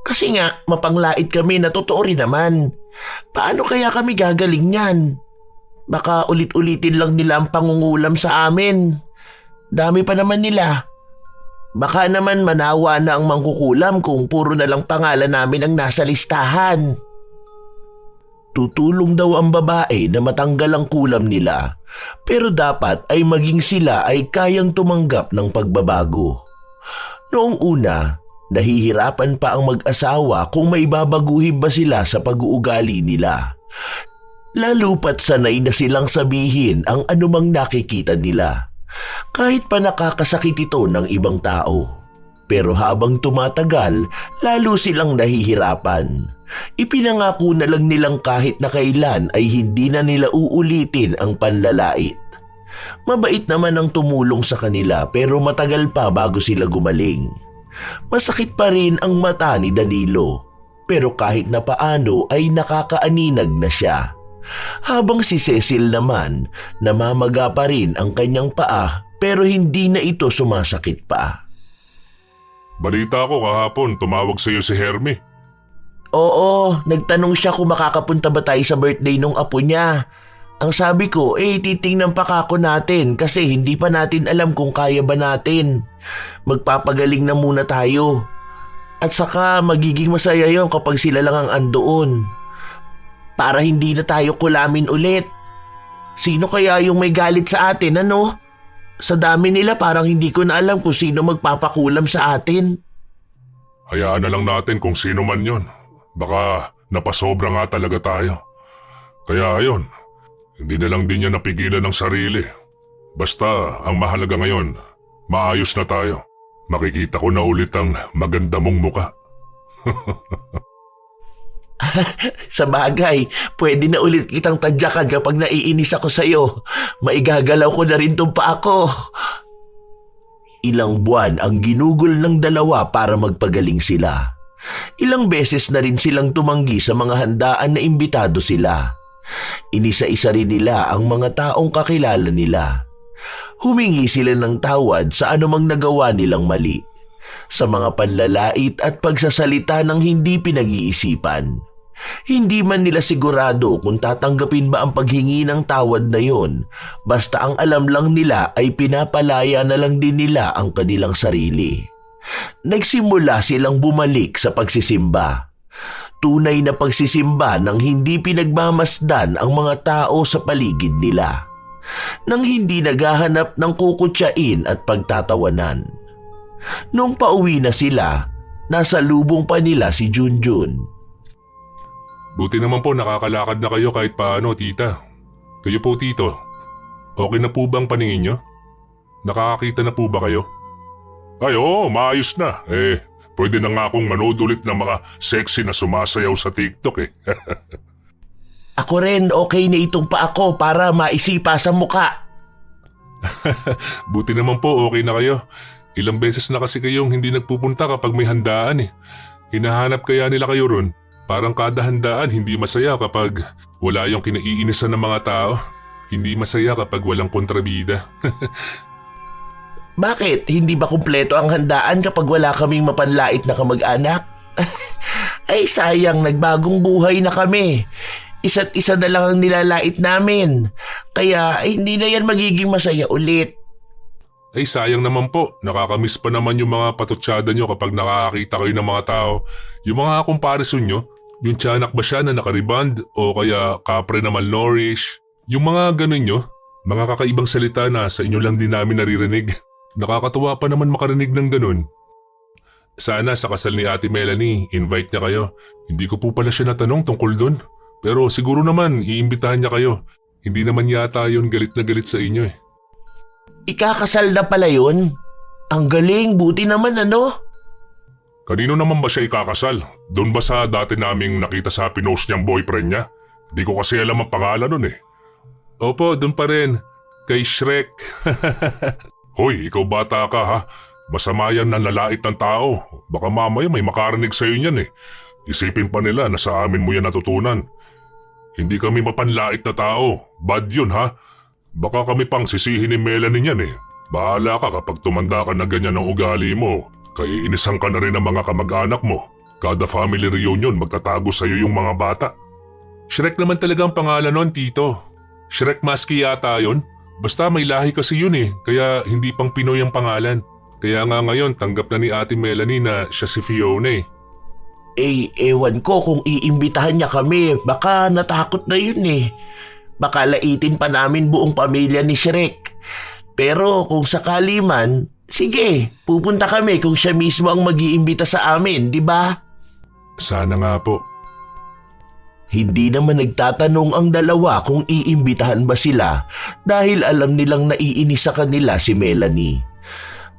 Kasi nga mapanglait kami na totoo rin naman. Paano kaya kami gagaling yan? Baka ulit-ulitin lang nila ang pangungulam sa amin. Dami pa naman nila. Baka naman manawa na ang mangkukulam kung puro na lang pangalan namin ang nasa listahan. Tutulong daw ang babae na matanggal ang kulam nila, pero dapat ay maging sila ay kayang tumanggap ng pagbabago. Noong una, nahihirapan pa ang mag-asawa kung may babaguhin ba sila sa pag-uugali nila. Lalo pat sanay na silang sabihin ang anumang nakikita nila, kahit pa nakakasakit ito ng ibang tao. Pero habang tumatagal, lalo silang nahihirapan. Ipinangako na lang nilang kahit na kailan ay hindi na nila uulitin ang panlalait. Mabait naman ang tumulong sa kanila pero matagal pa bago sila gumaling. Masakit pa rin ang mata ni Danilo, pero kahit na paano ay nakakaaninag na siya. Habang si Cecil naman, namamaga pa rin ang kanyang paa pero hindi na ito sumasakit pa. Balita ko kahapon tumawag sa iyo si Hermie. Oo, nagtanong siya kung makakapunta ba tayo sa birthday nung apo niya. Ang sabi ko, titingnan pa kako natin kasi hindi pa natin alam kung kaya ba natin. Magpapagaling na muna tayo. At saka magiging masaya yon kapag sila lang ang andoon. Para hindi na tayo kulamin ulit. Sino kaya yung may galit sa atin, ano? Sa dami nila parang hindi ko na alam kung sino magpapakulam sa atin. Hayaan na lang natin kung sino man yon. Baka napasobra nga talaga tayo. Kaya ayun, hindi na lang din niya napigilan ng sarili. Basta ang mahalaga ngayon, maayos na tayo. Makikita ko na ulit ang maganda mong muka. Sa bagay, pwede na ulit kitang tadyakan kapag naiinis ako sa'yo. Maigagalaw ko na rin tong paa ko. Ilang buwan ang ginugol ng dalawa para magpagaling sila. Ilang beses na rin silang tumanggi sa mga handaan na imbitado sila. Inisa-isa rin nila ang mga taong kakilala nila. Humingi sila ng tawad sa anumang nagawa nilang mali. Sa mga panlalait at pagsasalita ng hindi pinag-iisipan. Hindi man nila sigurado kung tatanggapin ba ang paghingi ng tawad na yon, basta ang alam lang nila ay pinapalaya na lang din nila ang kanilang sarili. Nagsimula silang bumalik sa pagsisimba. Tunay na pagsisimba nang hindi pinagmamasdan ang mga tao sa paligid nila. Nang hindi naghahanap ng kukutsain at pagtatawanan. Nung pauwi na sila, nasa lubong pa nila si Junjun. Buti naman po nakakalakad na kayo kahit paano, tita. Kayo po, tito. Okay na po bang paningin nyo? Nakakakita na po ba kayo? Ay oo, maayos na. Pwede na nga akong manood ulit ng mga sexy na sumasayaw sa TikTok eh. Ako rin, okay na itong pa ako para maisipa sa muka. Buti naman po, okay na kayo. Ilang beses na kasi kayong hindi nagpupunta kapag may handaan eh. Hinahanap kaya nila kayo ron? Parang kada handaan hindi masaya kapag wala yung kinaiinisan ng mga tao. Hindi masaya kapag walang kontrabida. Bakit? Hindi ba kumpleto ang handaan kapag wala kaming mapanlait na kamag-anak? Ay sayang, nagbagong buhay na kami. Isa't isa na lang ang nilalait namin. Kaya hindi na yan magiging masaya ulit. Ay sayang naman po, nakakamiss pa naman yung mga patutsada nyo kapag nakakakita kayo ng mga tao. Yung mga comparison nyo, yung tiyanak ba siya na nakariband o kaya kapre na malnourished? Yung mga ganun nyo, mga kakaibang salita na sa inyo lang din namin naririnig. Nakakatuwa pa naman makarinig ng ganun. Sana sa kasal ni Ate Melanie, invite niya kayo. Hindi ko po pala siya natanong tungkol dun. Pero siguro naman, iimbitahan niya kayo. Hindi naman yata yun galit na galit sa inyo eh. Ikakasal na pala yun? Ang galing, buti naman ano? Kanino naman ba siya ikakasal? Doon ba sa dati naming nakita sa pinost niyang boyfriend niya? Di ko kasi alam ang pangalan nun eh. Opo, doon pa rin. Kay Shrek. Hoy, ikaw bata ka ha. Masama yan na lalait ng tao. Baka mamaya may makarinig sa'yo niyan eh. Isipin pa nila na sa amin mo yan natutunan. Hindi kami mapanlait na tao. Bad yun ha. Baka kami pang sisihin ni Melanie niyan eh. Bahala ka kapag tumanda ka na ganyan ang ugali mo. Kaya inisan ka na rin ng mga kamag-anak mo. Kada family reunion magtatago sa'yo yung mga bata. Shrek naman talaga ang pangalan nun, tito. Shrek Maski yata yun. Basta may lahi kasi yun eh, kaya hindi pang Pinoy ang pangalan. Kaya nga ngayon tanggap na ni Ate Melanie na siya si Fiona eh. Ewan ko kung iimbitahan niya kami. Baka natakot na yun eh. Baka laitin pa namin buong pamilya ni Shrek. Pero kung sakali man, sige, pupunta kami kung siya mismo ang mag-iimbita sa amin, di ba? Sana nga po. Hindi naman nagtatanong ang dalawa kung iimbitahan ba sila dahil alam nilang naiinis sa kanila si Melanie.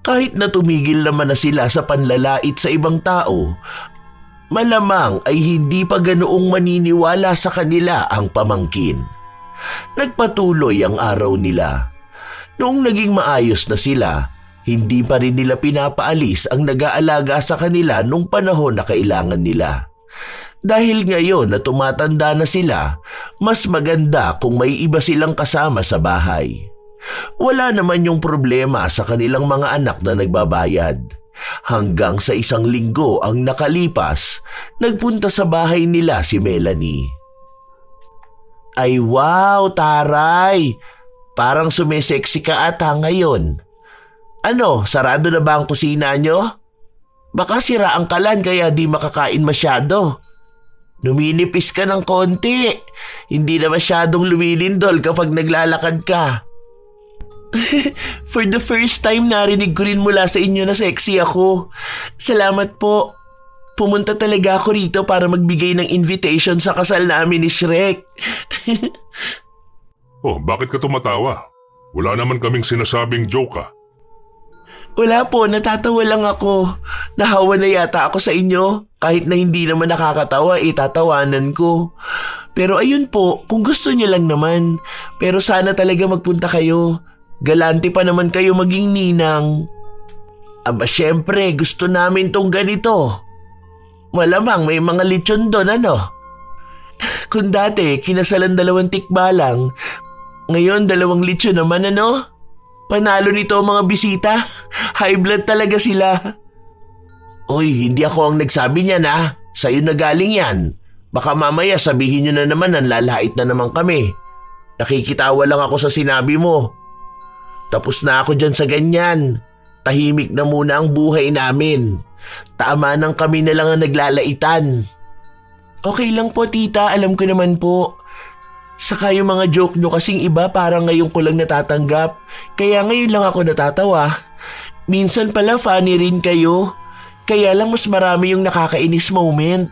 Kahit na tumigil naman na sila sa panlalait sa ibang tao, malamang ay hindi pa ganoong maniniwala sa kanila ang pamangkin. Nagpatuloy ang araw nila. Noong naging maayos na sila, hindi pa rin nila pinapaalis ang nag-aalaga sa kanila nung panahon na kailangan nila. Dahil ngayon na tumatanda na sila, mas maganda kung may iba silang kasama sa bahay. Wala naman yung problema sa kanilang mga anak na nagbabayad. Hanggang sa isang linggo ang nakalipas, nagpunta sa bahay nila si Melanie. Ay wow, taray! Parang sumiseksi ka ata ngayon. Ano, sarado na ba ang kusina nyo? Baka sira ang kalan kaya di makakain masyado. Numinipis ka ng konti. Hindi na masyadong lumilindol kapag naglalakad ka. For the first time narinig ko rin mula sa inyo na sexy ako. Salamat po. Pumunta talaga ako rito para magbigay ng invitation sa kasal namin ni Shrek. Oh, bakit ka tumatawa? Wala naman kaming sinasabing joke Wala po, natatawa lang ako. Nahawa na yata ako sa inyo. Kahit na hindi naman nakakatawa, tatawanan ko. Pero ayun po, kung gusto niyo lang naman. Pero sana talaga magpunta kayo. Galante pa naman kayo maging ninang. Aba syempre, gusto namin tong ganito. Malamang may mga lechon doon, ano? Kung dati, kinasalan 2 tikba lang. Ngayon, 2 lechon naman, ano? Panalo nito ang mga bisita. High blood talaga sila. Uy, hindi ako ang nagsabi niyan ha. Sa'yo na galing yan. Baka mamaya sabihin niyo na naman ang lalait na naman kami. Nakikitawa lang ako sa sinabi mo. Tapos na ako dyan sa ganyan. Tahimik na muna ang buhay namin. Tama nang kami na lang ang naglalaitan. Okay lang po tita, alam ko naman po. Saka yung mga joke nyo kasing iba parang ngayon ko lang natatanggap. Kaya ngayon lang ako natatawa. Minsan pala funny rin kayo. Kaya lang mas marami yung nakakainis moment.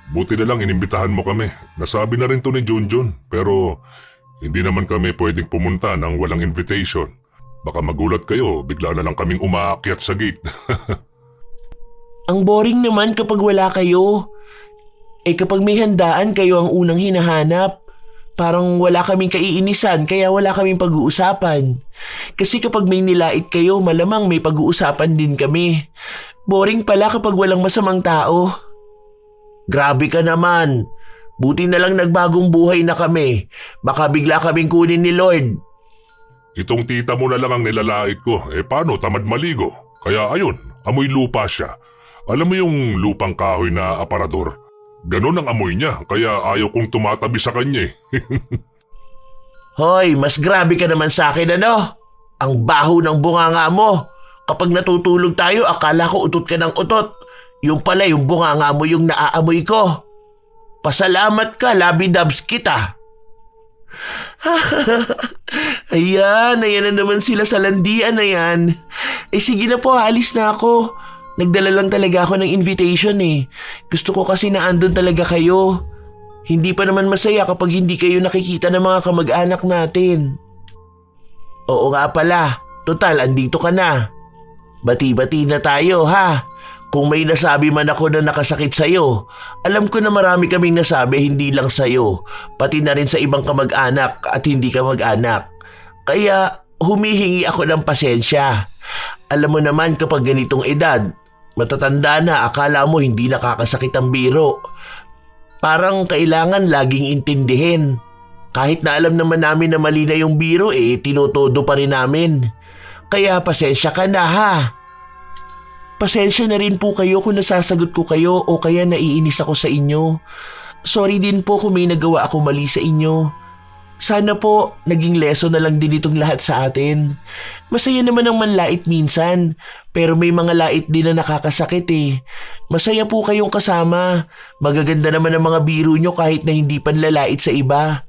Buti na lang inimbitahan mo kami. Nasabi na rin to ni Junjun. Pero hindi naman kami pwedeng pumunta ng walang invitation. Baka magulat kayo, bigla na lang kaming umaakyat sa gate. Ang boring naman kapag wala kayo. Kapag may handaan kayo ang unang hinahanap. Parang wala kaming kaiinisan kaya wala kaming pag-uusapan. Kasi kapag may nilait kayo, malamang may pag-uusapan din kami. Boring pala kapag walang masamang tao. Grabe ka naman. Buti na lang nagbagong buhay na kami. Baka bigla kaming kunin ni Lord. Itong tita mo na lang ang nilalait ko. Paano, tamad maligo? Kaya ayun, amoy lupa siya. Alam mo yung lupang kahoy na aparador? Ganon ang amoy niya, kaya ayaw kong tumatabi sa kanya Hoy, mas grabe ka naman sa akin ano? Ang baho ng bunganga mo. Kapag natutulog tayo, akala ko utot ka ng utot. Yung pala, yung bunganga mo yung naaamoy ko. Pasalamat ka, labi-dubs kita. Ayan na naman sila sa landian na yan. Sige na po, alis na ako. Nagdala lang talaga ako ng invitation Gusto ko kasi na andun talaga kayo. Hindi pa naman masaya kapag hindi kayo nakikita ng mga kamag-anak natin. Oo nga pala, total andito ka na. Bati-bati na tayo ha. Kung may nasabi man ako na nakasakit sa'yo, alam ko na marami kaming nasabi hindi lang sa'yo, pati na rin sa ibang kamag-anak at hindi kamag-anak. Kaya humihingi ako ng pasensya. Alam mo naman kapag ganitong edad, matatanda na akala mo hindi nakakasakit ang biro. Parang kailangan laging intindihin. Kahit na alam naman namin na mali na yung biro tinotodo pa rin namin. Kaya pasensya ka na ha. Pasensya na rin po kayo kung nasasagot ko kayo o kaya naiinis ako sa inyo. Sorry din po kung may nagawa ako mali sa inyo. Sana po naging lesson na lang din itong lahat sa atin. Masaya naman ang manlait minsan, pero may mga lait din na nakakasakit Masaya po kayong kasama. Magaganda naman ang mga biro nyo kahit na hindi panlalait sa iba.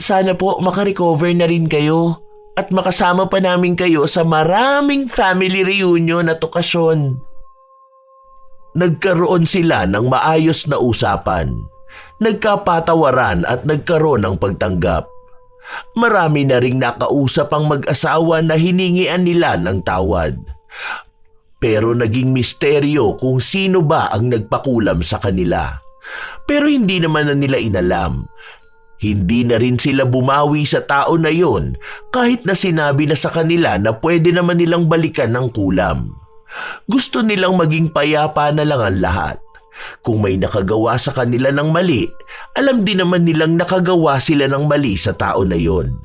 Sana po makarecover na rin kayo. At makasama pa namin kayo sa maraming family reunion at okasyon. Nagkaroon sila ng maayos na usapan. Nagkapatawaran at nagkaroon ng pagtanggap. Marami na ring nakausap ang mag-asawa na hiningian nila ng tawad. Pero naging misteryo kung sino ba ang nagpakulam sa kanila. Pero hindi naman na nila inalam. Hindi na rin sila bumawi sa tao na yon kahit na sinabi na sa kanila na pwede naman nilang balikan ng kulam. Gusto nilang maging payapa na lang ang lahat. Kung may nakagawa sa kanila ng mali, alam din naman nilang nakagawa sila ng mali sa tao na yon.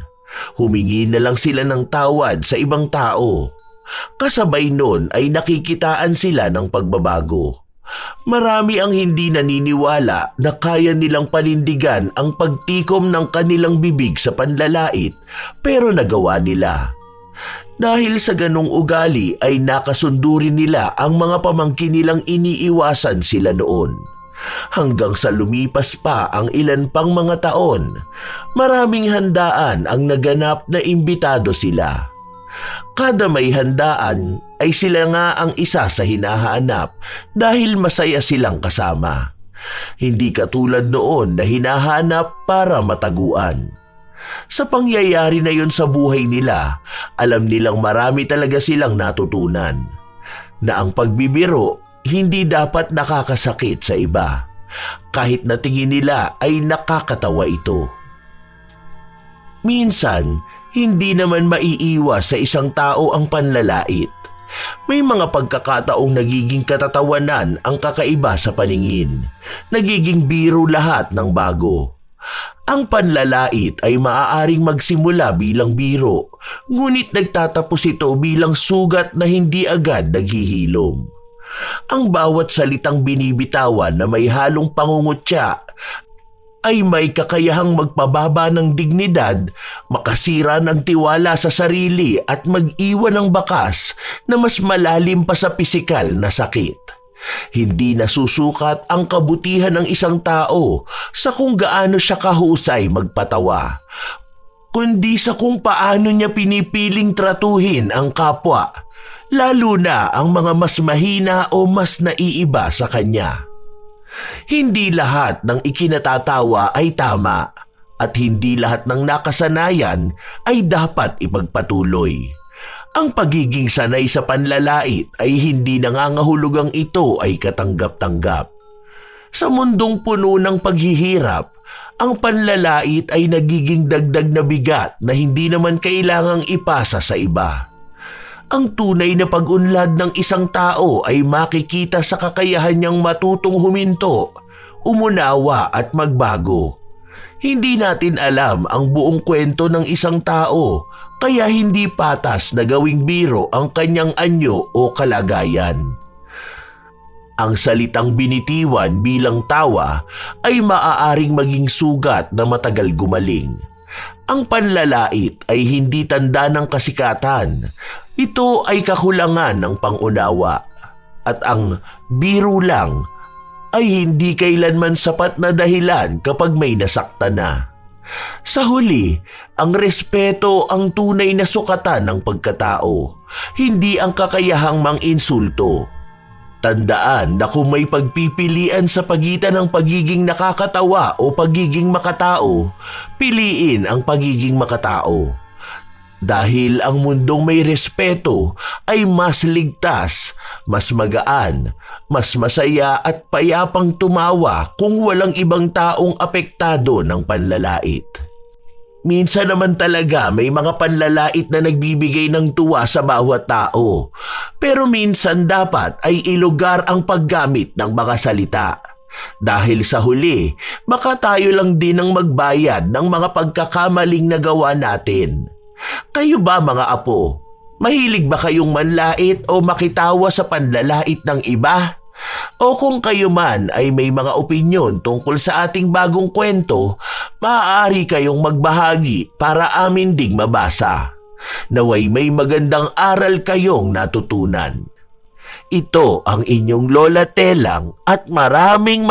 Humingi na lang sila ng tawad sa ibang tao. Kasabay nun ay nakikitaan sila ng pagbabago. Marami ang hindi naniniwala na kaya nilang panindigan ang pagtikom ng kanilang bibig sa panlalait, pero nagawa nila. Dahil sa ganong ugali ay nakasundurin nila ang mga pamangkin nilang iniiwasan sila noon. Hanggang sa lumipas pa ang ilan pang mga taon, maraming handaan ang naganap na imbitado sila. Kada may handaan ay sila nga ang isa sa hinahanap dahil masaya silang kasama. Hindi katulad noon na hinahanap para mataguan. Sa pangyayari na yon sa buhay nila, alam nilang marami talaga silang natutunan. Na ang pagbibiro hindi dapat nakakasakit sa iba. Kahit na tingin nila ay nakakatawa ito. Minsan, hindi naman maiiwas sa isang tao ang panlalait. May mga pagkakataong nagiging katatawanan ang kakaiba sa paningin. Nagiging biro lahat ng bago. Ang panlalait ay maaaring magsimula bilang biro, ngunit nagtatapos ito bilang sugat na hindi agad naghihilom. Ang bawat salitang binibitawan na may halong pangungutya ay may kakayahang magpababa ng dignidad, makasira ng tiwala sa sarili at mag-iwan ng bakas na mas malalim pa sa pisikal na sakit. Hindi nasusukat ang kabutihan ng isang tao sa kung gaano siya kahusay magpatawa, kundi sa kung paano niya pinipiling tratuhin ang kapwa, lalo na ang mga mas mahina o mas naiiba sa kanya. Hindi lahat ng ikinatatawa ay tama at hindi lahat ng nakasanayan ay dapat ipagpatuloy. Ang pagiging sanay sa panlalait ay hindi nangangahulugang ito ay katanggap-tanggap. Sa mundong puno ng paghihirap, ang panlalait ay nagiging dagdag na bigat na hindi naman kailangang ipasa sa iba. Ang tunay na pag-unlad ng isang tao ay makikita sa kakayahan niyang matutong huminto, umunawa at magbago. Hindi natin alam ang buong kwento ng isang tao, kaya hindi patas na gawing biro ang kanyang anyo o kalagayan. Ang salitang binitiwan bilang tawa ay maaaring maging sugat na matagal gumaling. Ang panlalait ay hindi tanda ng kasikatan. Ito ay kakulangan ng pangunawa. At ang biro lang ay hindi kailanman sapat na dahilan kapag may nasakta na. Sa huli, ang respeto ang tunay na sukatan ng pagkatao, hindi ang kakayahang mang-insulto. Tandaan na kung may pagpipilian sa pagitan ng pagiging nakakatawa o pagiging makatao, piliin ang pagiging makatao. Dahil ang mundong may respeto ay mas ligtas, mas magaan, mas masaya at payapang tumawa kung walang ibang taong apektado ng panlalait. Minsan naman talaga may mga panlalait na nagbibigay ng tuwa sa bawat tao. Pero minsan dapat ay ilugar ang paggamit ng mga salita. Dahil sa huli, baka tayo lang din ang magbayad ng mga pagkakamaling nagawa natin. Kayo ba mga apo? Mahilig ba kayong manlait o makitawa sa panlalait ng iba? O kung kayo man ay may mga opinyon tungkol sa ating bagong kwento, maaari kayong magbahagi para amin ding mabasa. Naway may magandang aral kayong natutunan. Ito ang inyong Lola Telang at maraming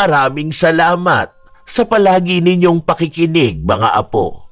salamat sa palagi ninyong pakikinig mga apo.